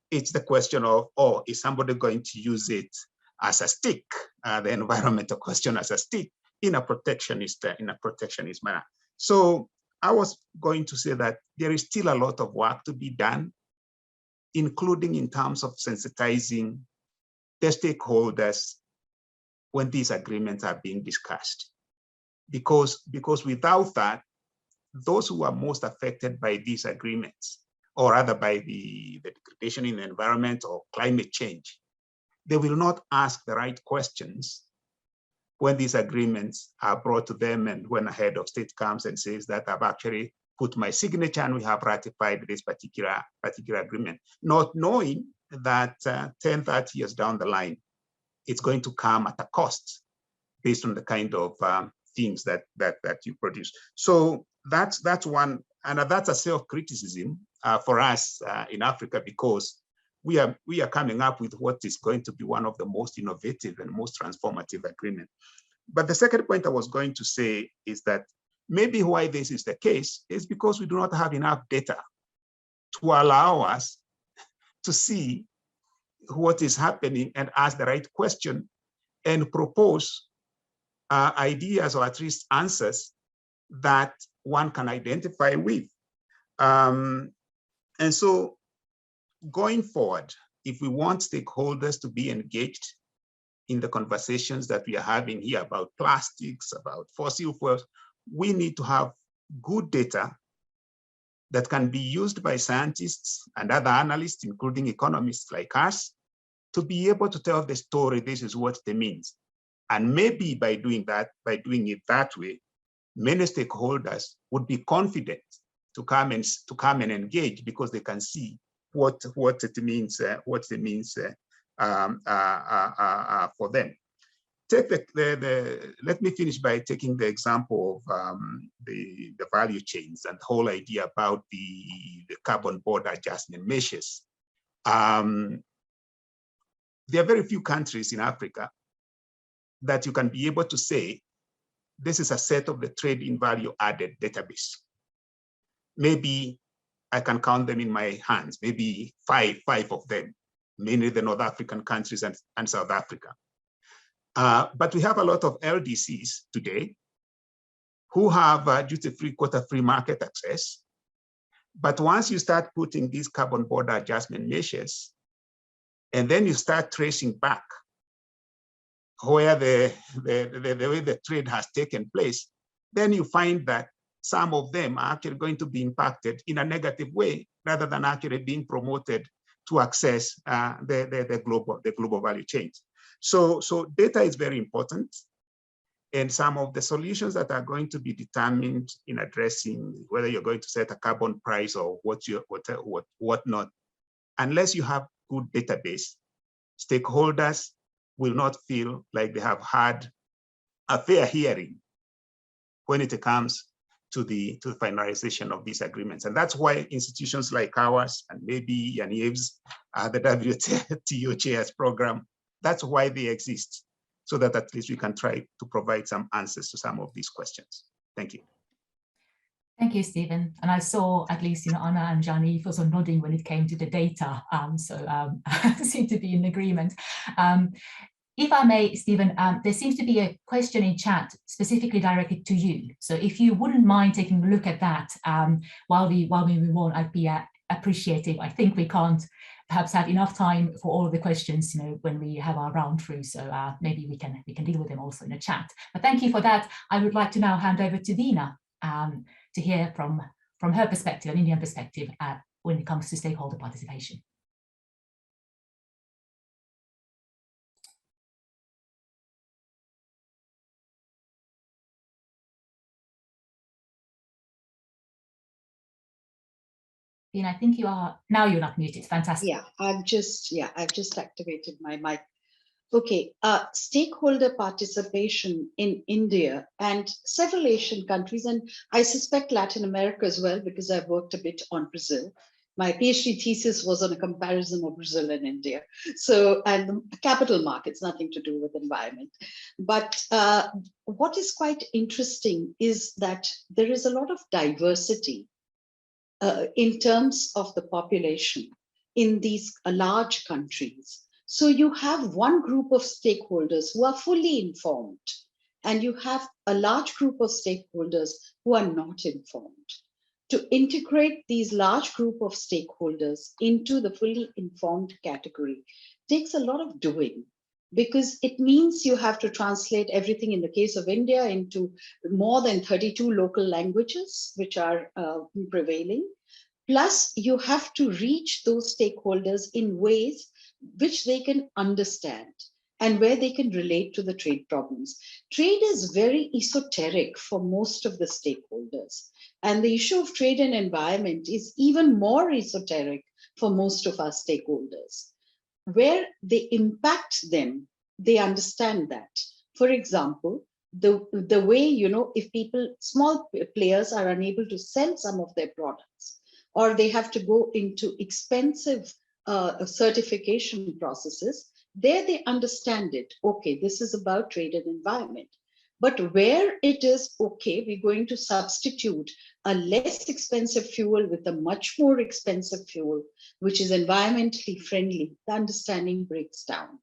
it's the question of, is somebody going to use it as a stick, the environmental question as a stick, in a protectionist manner. So I was going to say that there is still a lot of work to be done, including in terms of sensitizing the stakeholders when these agreements are being discussed. Because without that, those who are most affected by these agreements, or rather by the degradation in the environment or climate change, they will not ask the right questions when these agreements are brought to them and when a head of state comes and says that I've actually put my signature and we have ratified this particular agreement, not knowing that 10, 30 years down the line, it's going to come at a cost based on the kind of things that you produce. So that's one, and that's a self-criticism for us in Africa, because we are coming up with what is going to be one of the most innovative and most transformative agreements. But the second point I was going to say is that maybe why this is the case is because we do not have enough data to allow us to see what is happening and ask the right question and propose ideas or at least answers that one can identify with. And so going forward, if we want stakeholders to be engaged in the conversations that we are having here about plastics, about fossil fuels, we need to have good data that can be used by scientists and other analysts, including economists like us, to be able to tell the story, this is what it means. And maybe by doing it that way, many stakeholders would be confident to come and engage because they can see what it means for them. Let me finish by taking the example of the value chains and the whole idea about the carbon border adjustment measures. There are very few countries in Africa that you can be able to say, this is a set of the trade in value added database. Maybe I can count them in my hands, maybe five of them, mainly the North African countries and South Africa. But we have a lot of LDCs today who have duty-free, quota-free market access. But once you start putting these carbon border adjustment measures, and then you start tracing back where the way the trade has taken place, then you find that some of them are actually going to be impacted in a negative way rather than actually being promoted to access the global value chains. So data is very important. And some of the solutions that are going to be determined in addressing whether you're going to set a carbon price or whatnot, unless you have good database, stakeholders will not feel like they have had a fair hearing when it comes to the finalization of these agreements. And that's why institutions like ours, and maybe Yves, the WTO chairs program, that's why they exist, so that at least we can try to provide some answers to some of these questions. Thank you. Thank you, Stephen. And I saw at least Anna and Yves also nodding when it came to the data, seem to be in agreement. If I may, Stephen, there seems to be a question in chat specifically directed to you. So if you wouldn't mind taking a look at that while we move on, I'd be appreciative. I think we can't perhaps have enough time for all of the questions, when we have our round through. So maybe we can deal with them also in the chat. But thank you for that. I would like to now hand over to Dina to hear from her perspective, an Indian perspective, when it comes to stakeholder participation. Dina, I think you are, now you're not muted, fantastic. Yeah, I've just activated my mic. Okay, stakeholder participation in India and several Asian countries, and I suspect Latin America as well, because I've worked a bit on Brazil. My PhD thesis was on a comparison of Brazil and India. So, and the capital markets, nothing to do with environment. But what is quite interesting is that there is a lot of diversity in terms of the population in these large countries. So you have one group of stakeholders who are fully informed, and you have a large group of stakeholders who are not informed. To integrate these large group of stakeholders into the fully informed category takes a lot of doing, because it means you have to translate everything in the case of India into more than 32 local languages, which are prevailing. Plus, you have to reach those stakeholders in ways which they can understand and where they can relate to the trade problems. Trade is very esoteric for most of the stakeholders. And the issue of trade and environment is even more esoteric for most of our stakeholders. Where they impact them, they understand that. For example, the way, if small players are unable to sell some of their products, or they have to go into expensive certification processes, there they understand it. Okay, this is about trade and environment. But where it is, okay, we're going to substitute a less expensive fuel with a much more expensive fuel, which is environmentally friendly, the understanding breaks down.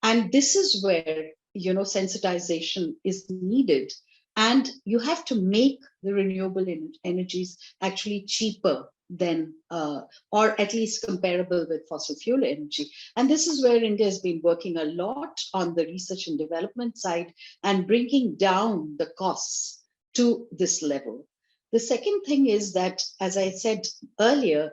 And this is where, sensitization is needed And you have to make the renewable energies actually cheaper than, or at least comparable with fossil fuel energy. And this is where India has been working a lot on the research and development side and bringing down the costs to this level. The second thing is that, as I said earlier,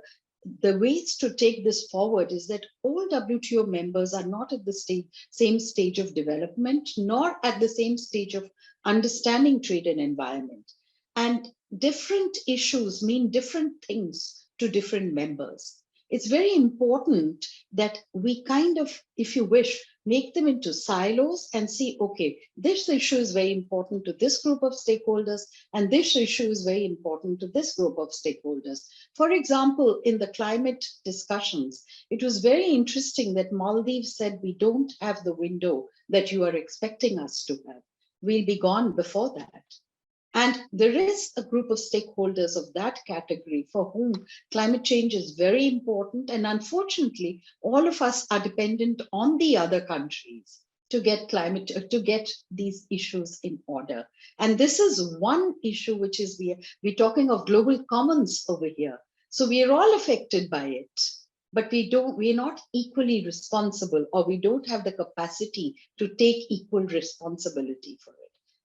the ways to take this forward is that all WTO members are not at the same stage of development, nor at the same stage of understanding trade and environment. And different issues mean different things to different members. It's very important that we kind of, if you wish, make them into silos and see, okay, this issue is very important to this group of stakeholders, and this issue is very important to this group of stakeholders. For example, in the climate discussions, it was very interesting that Maldives said, we don't have the window that you are expecting us to have. We'll be gone before that. And there is a group of stakeholders of that category for whom climate change is very important. And unfortunately, all of us are dependent on the other countries to get these issues in order. And this is one issue which is, we're talking of global commons over here. So we are all affected by it, but we're not equally responsible, or we don't have the capacity to take equal responsibility for it.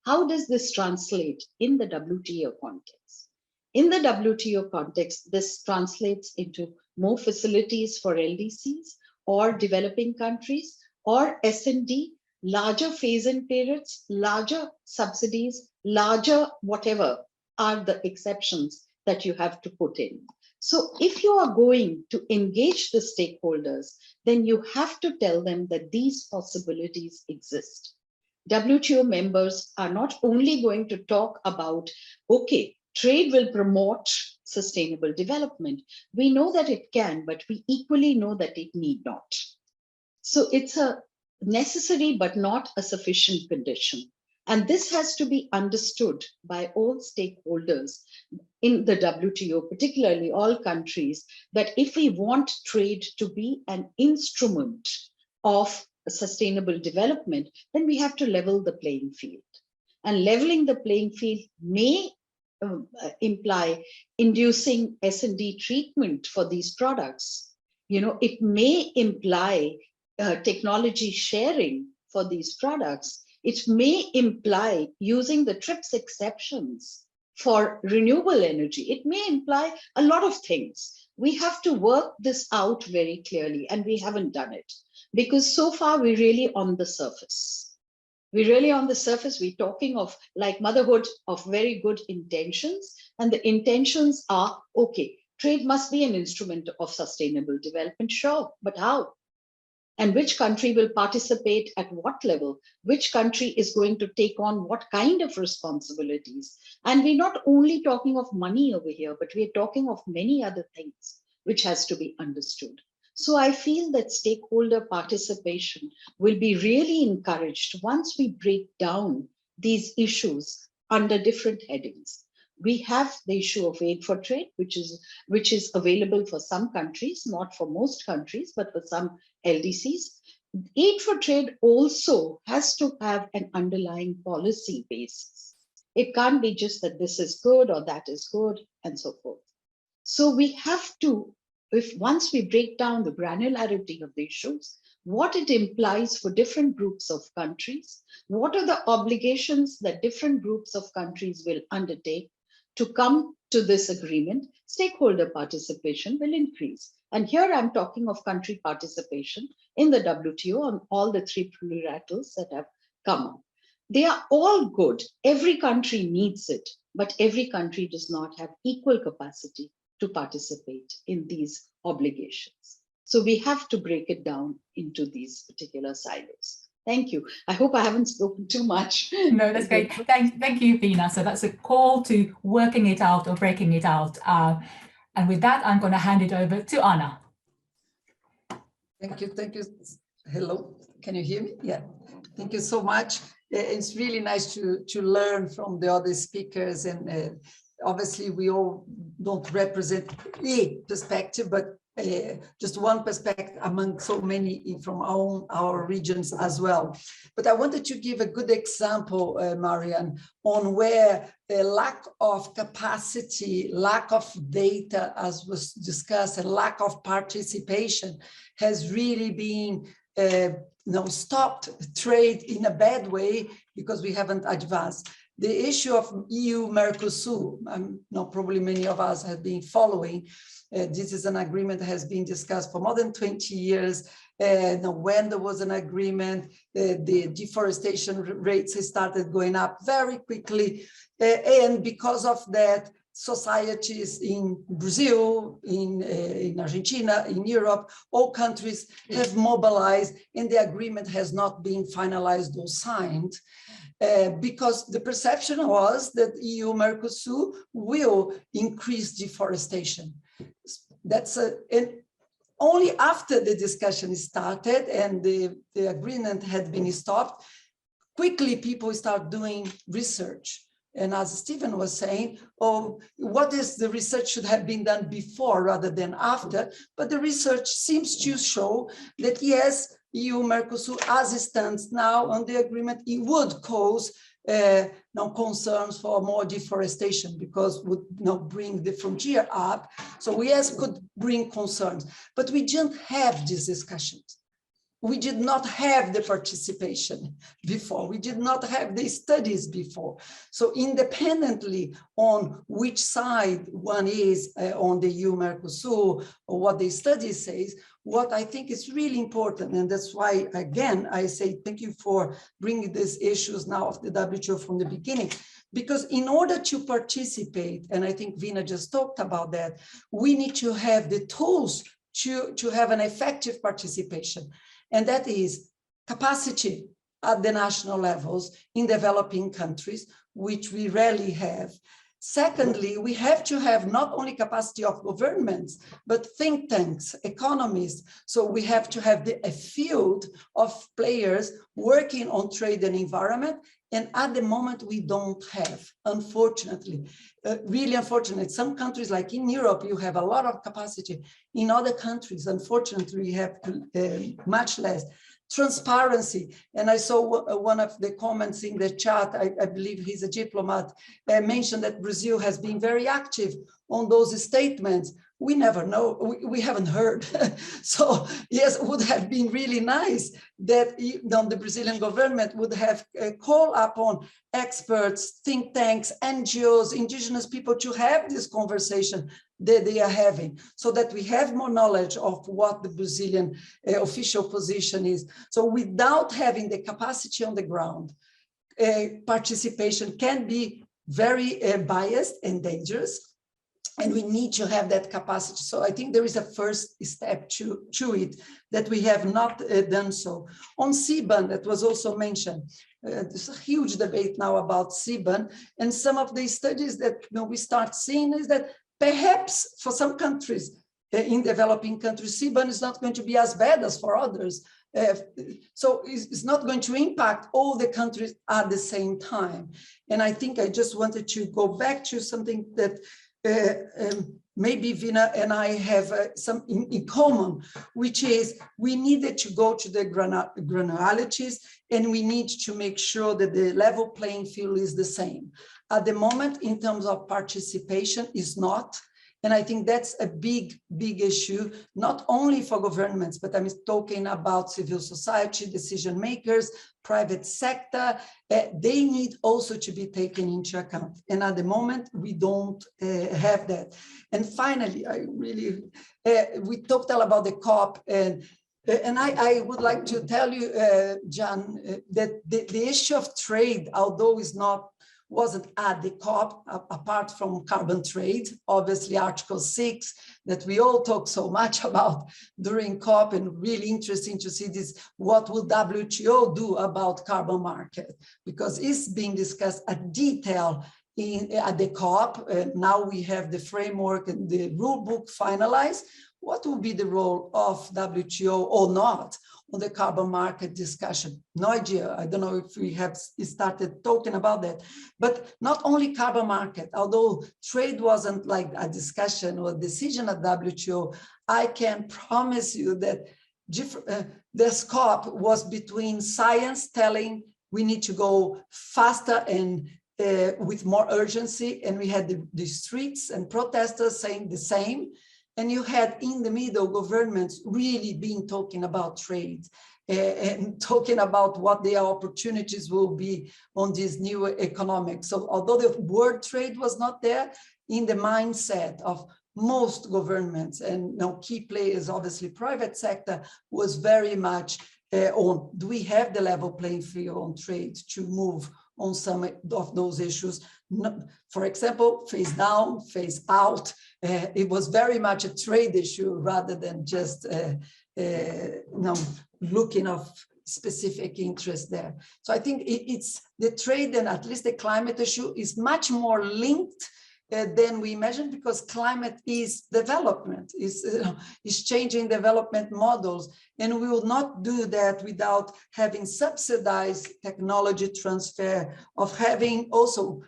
How does this translate in the WTO context? In the WTO context, this translates into more facilities for LDCs or developing countries or S&D, larger phase-in periods, larger subsidies, larger whatever are the exceptions that you have to put in. So if you are going to engage the stakeholders, then you have to tell them that these possibilities exist. WTO members are not only going to talk about, okay, trade will promote sustainable development. We know that it can, but we equally know that it need not. So it's a necessary but not a sufficient condition. And this has to be understood by all stakeholders in the WTO, particularly all countries, that if we want trade to be an instrument of sustainable development, then we have to level the playing field. And leveling the playing field may imply inducing S&D treatment for these products. It may imply technology sharing for these products. It may imply using the TRIPS exceptions for renewable energy. It may imply a lot of things. We have to work this out very clearly, and we haven't done it. Because so far we're really on the surface. We're talking of like motherhood of very good intentions. And the intentions are, okay, trade must be an instrument of sustainable development, sure, but how? And which country will participate at what level? Which country is going to take on what kind of responsibilities? And we're not only talking of money over here, but we're talking of many other things which has to be understood. So I feel that stakeholder participation will be really encouraged once we break down these issues under different headings. We have the issue of aid for trade, which is available for some countries, not for most countries, but for some LDCs. Aid for trade also has to have an underlying policy basis. It can't be just that this is good or that is good and so forth. So we have to, once we break down the granularity of the issues, what it implies for different groups of countries, what are the obligations that different groups of countries will undertake to come to this agreement, stakeholder participation will increase. And here I'm talking of country participation in the WTO on all the three plurilaterals that have come up. They are all good. Every country needs it, but every country does not have equal capacity to participate in these obligations. So we have to break it down into these particular silos. Thank you. I hope I haven't spoken too much. No, that's great. Thank you, Veena. So that's a call to working it out or breaking it out. And with that, I'm going to hand it over to Anna. Thank you. Thank you. Hello. Can you hear me? Yeah. Thank you so much. It's really nice to learn from the other speakers, and obviously we all don't represent a perspective, but just one perspective among so many from our regions as well. But I wanted to give a good example, Marianne, on where a lack of capacity, lack of data, as was discussed, and lack of participation has really been stopped trade in a bad way because we haven't advanced. The issue of EU-Mercosur, probably many of us have been following. This is an agreement that has been discussed for more than 20 years. When there was an agreement, the deforestation rates started going up very quickly. And because of that, societies in Brazil, in Argentina, in Europe, all countries have mobilized, and the agreement has not been finalized or signed. Because the perception was that EU-Mercosur will increase deforestation. And only after the discussion started and the agreement had been stopped, quickly people start doing research. And as Stephen was saying, what is the research should have been done before rather than after? But the research seems to show that yes, EU-Mercosur, as it stands now on the agreement, it would cause concerns for more deforestation because would bring the frontier up. So yes, could bring concerns, but we didn't have these discussions. We did not have the participation before. We did not have the studies before. So independently on which side one is on the EU-Mercosur or what the study says, what I think is really important, and that's why, again, I say thank you for bringing these issues now of the WTO from the beginning, because in order to participate, and I think Vina just talked about that, we need to have the tools to have an effective participation. And that is capacity at the national levels in developing countries, which we rarely have. Secondly, we have to have not only capacity of governments, but think tanks, economists. So we have to have a field of players working on trade and environment. And at the moment, we don't have, unfortunately, really unfortunate. Some countries like in Europe, you have a lot of capacity. In other countries, unfortunately, we have much less. Transparency, and I saw one of the comments in the chat, I believe he's a diplomat, mentioned that Brazil has been very active on those statements. We never know, we haven't heard. So yes, it would have been really nice that the Brazilian government would have called upon experts, think tanks, NGOs, indigenous people to have this conversation that they are having, so that we have more knowledge of what the Brazilian official position is. So without having the capacity on the ground, participation can be very biased and dangerous, and we need to have that capacity. So I think there is a first step to it that we have not done so. On CBAM, that was also mentioned, there's a huge debate now about CBAM, and some of the studies that we start seeing is that perhaps for some countries, in developing countries, CBAM is not going to be as bad as for others. So it's not going to impact all the countries at the same time. And I think I just wanted to go back to something that maybe Vina and I have some in common, which is we needed to go to the granularities, and we need to make sure that the level playing field is the same. At the moment, in terms of participation, is not. And I think that's a big, big issue, not only for governments, but I'm talking about civil society, decision makers, private sector. They need also to be taken into account. And at the moment, we don't have that. And finally, we talked all about the COP, and I would like to tell you, John, that the issue of trade, although wasn't at the COP, apart from carbon trade, obviously Article 6, that we all talk so much about during COP, and really interesting to see this, what will WTO do about carbon market? Because it's being discussed at detail at the COP. Now we have the framework and the rule book finalized. What will be the role of WTO or not on the carbon market discussion. No idea. I don't know if we have started talking about that. But not only carbon market, although trade wasn't like a discussion or decision at WTO, I can promise you that the scope was between science telling we need to go faster and with more urgency, and we had the streets and protesters saying the same, and you had in the middle governments really being talking about trade and talking about what their opportunities will be on this new economic. So although the word trade was not there, in the mindset of most governments and key players, obviously private sector, was very much on, do we have the level playing field on trade to move on some of those issues? For example, phase down, phase out. It was very much a trade issue rather than just looking of specific interest there. So I think it's the trade and at least the climate issue is much more linked than we imagined, because climate is development, is changing development models, and we will not do that without having subsidized technology transfer, of having also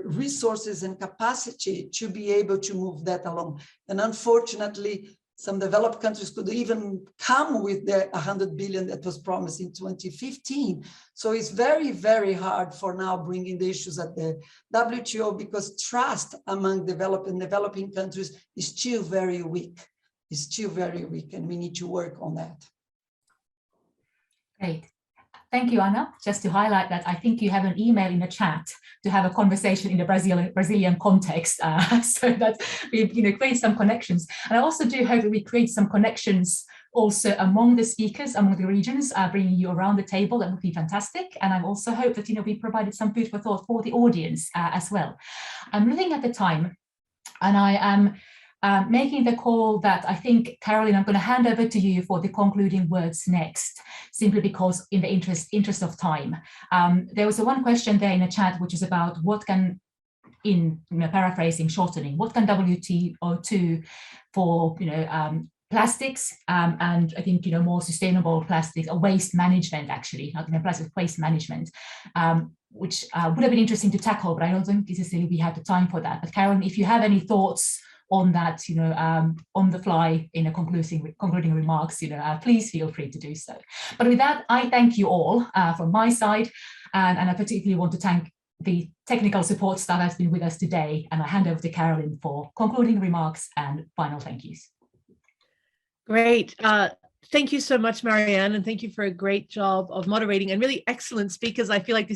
resources and capacity to be able to move that along. And unfortunately, some developed countries could even come with the 100 billion that was promised in 2015. So it's very, very hard for now bringing the issues at the WTO, because trust among developed and developing countries is still very weak. It's still very weak, and we need to work on that. Great. Thank you, Ana. Just to highlight that, I think you have an email in the chat to have a conversation in the Brazilian context, so that we create some connections. And I also do hope that we create some connections also among the speakers, among the regions, bringing you around the table. That would be fantastic. And I also hope that we provided some food for thought for the audience as well. I'm looking at the time, and I am making the call that I think, Carolyn, I'm going to hand over to you for the concluding words next, simply because in the interest of time. There was one question there in the chat, which is about what can, in paraphrasing, shortening, what can WTO do for plastics, and I think more sustainable plastic waste management, actually, not plastic waste management, which would have been interesting to tackle, but I don't think necessarily we had the time for that. But Carolyn, if you have any thoughts on that, on the fly in a concluding remarks, please feel free to do so. But with that, I thank you all from my side, and I particularly want to thank the technical support staff that's been with us today, and I hand over to Carolyn for concluding remarks and final thank yous. Great. Thank you so much, Marianne, and thank you for a great job of moderating and really excellent speakers. I feel like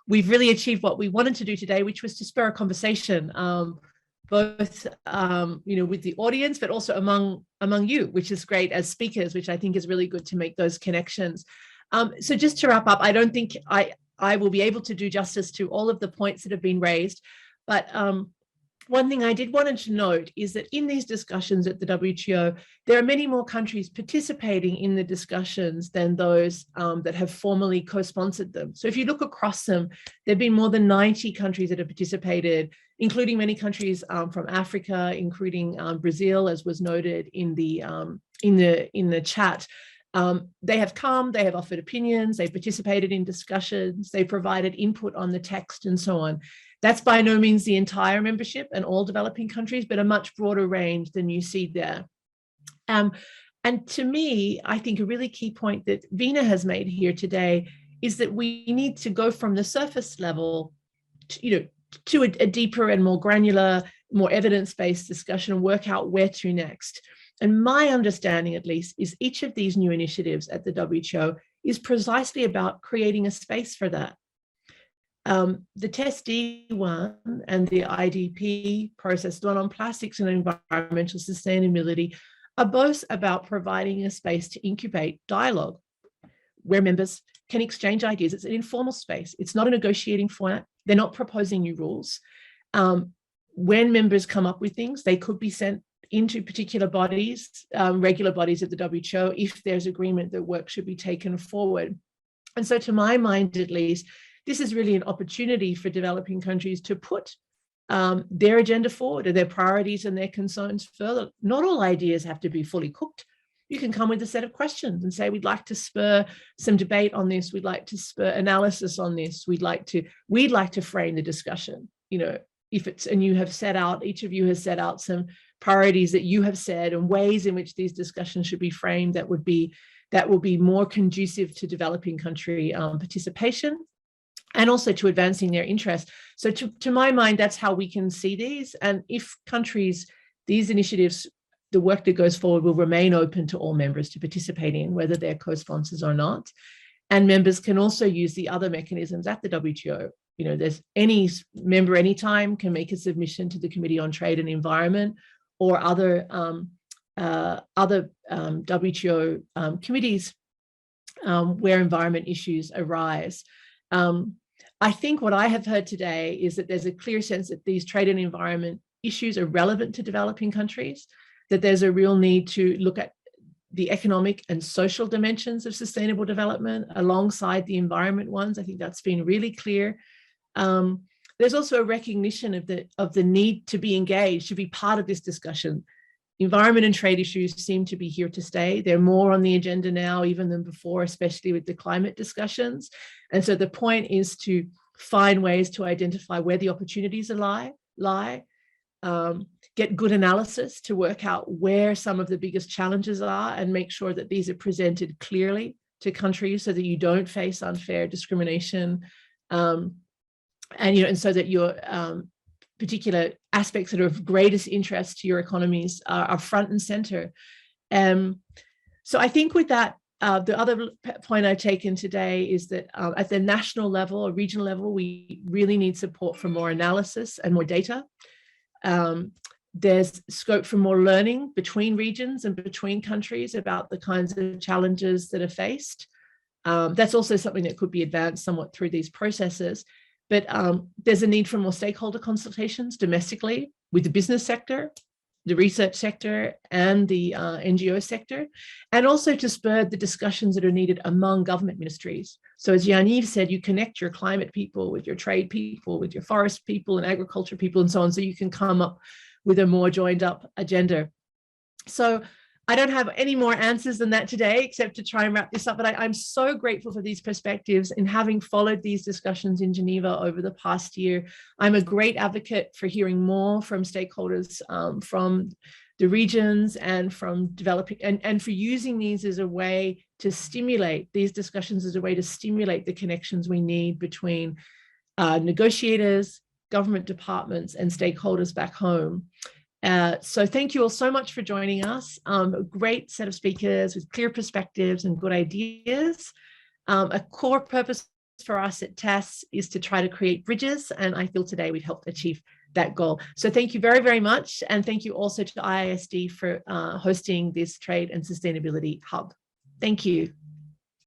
we've really achieved what we wanted to do today, which was to spur a conversation, both with the audience, but also among you, which is great as speakers, which I think is really good to make those connections. So just to wrap up, I don't think I will be able to do justice to all of the points that have been raised, but one thing I did want to note is that in these discussions at the WTO, there are many more countries participating in the discussions than those that have formally co-sponsored them. So if you look across them, there have been more than 90 countries that have participated, including many countries from Africa, including Brazil, as was noted in the chat. They have come, they have offered opinions, they've participated in discussions, they provided input on the text and so on. That's by no means the entire membership and all developing countries, but a much broader range than you see there. And to me, I think a really key point that Vina has made here today is that we need to go from the surface level to a deeper and more granular, more evidence-based discussion and work out where to next. And my understanding, at least, is each of these new initiatives at the WTO is precisely about creating a space for that. The TESS D1 and the IDP process, the one on plastics and environmental sustainability, are both about providing a space to incubate dialogue where members can exchange ideas. It's an informal space. It's not a negotiating format. They're not proposing new rules. When members come up with things, they could be sent into particular bodies, regular bodies of the WTO, if there's agreement that work should be taken forward. And so to my mind, at least, this is really an opportunity for developing countries to put their agenda forward and their priorities and their concerns further. Not all ideas have to be fully cooked. you can come with a set of questions and say, we'd like to spur some debate on this. We'd like to spur analysis on this. We'd like to frame the discussion. You know, if it's, and you have set out, each of you has set out some priorities that you have said and ways in which these discussions should be framed that will be more conducive to developing country participation and also to advancing their interests. So to my mind, that's how we can see these. And if countries, these initiatives, the work that goes forward will remain open to all members to participate in, whether they're co-sponsors or not. And members can also use the other mechanisms at the WTO. You know, there's any member anytime can make a submission to the Committee on Trade and Environment or other WTO committees where environment issues arise. I think what I have heard today is that there's a clear sense that these trade and environment issues are relevant to developing countries, that there's a real need to look at the economic and social dimensions of sustainable development alongside the environment ones. I think that's been really clear. There's also a recognition of the need to be engaged, to be part of this discussion. Environment and trade issues seem to be here to stay. They're more on the agenda now even than before, especially with the climate discussions. And so the point is to find ways to identify where the opportunities lie, get good analysis to work out where some of the biggest challenges are and make sure that these are presented clearly to countries so that you don't face unfair discrimination. And so that your particular aspects that are of greatest interest to your economies are front and center. So I think with that, the other point I've taken today is that at the national level or regional level, we really need support for more analysis and more data. There's scope for more learning between regions and between countries about the kinds of challenges that are faced. That's also something that could be advanced somewhat through these processes. But there's a need for more stakeholder consultations domestically with the business sector, the research sector, and the NGO sector, and also to spur the discussions that are needed among government ministries. So as Yves said, you connect your climate people with your trade people, with your forest people and agriculture people and so on, so you can come up with a more joined up agenda. So I don't have any more answers than that today, except to try and wrap this up. But I'm so grateful for these perspectives and having followed these discussions in Geneva over the past year. I'm a great advocate for hearing more from stakeholders from the regions and from developing and for using these as a way to stimulate these discussions as a way to stimulate the connections we need between negotiators, government departments, and stakeholders back home. So thank you all so much for joining us. A great set of speakers with clear perspectives and good ideas. A core purpose for us at TESS is to try to create bridges, and I feel today we've helped achieve that goal. So thank you very, very much. And thank you also to IISD for hosting this Trade and Sustainability Hub. Thank you.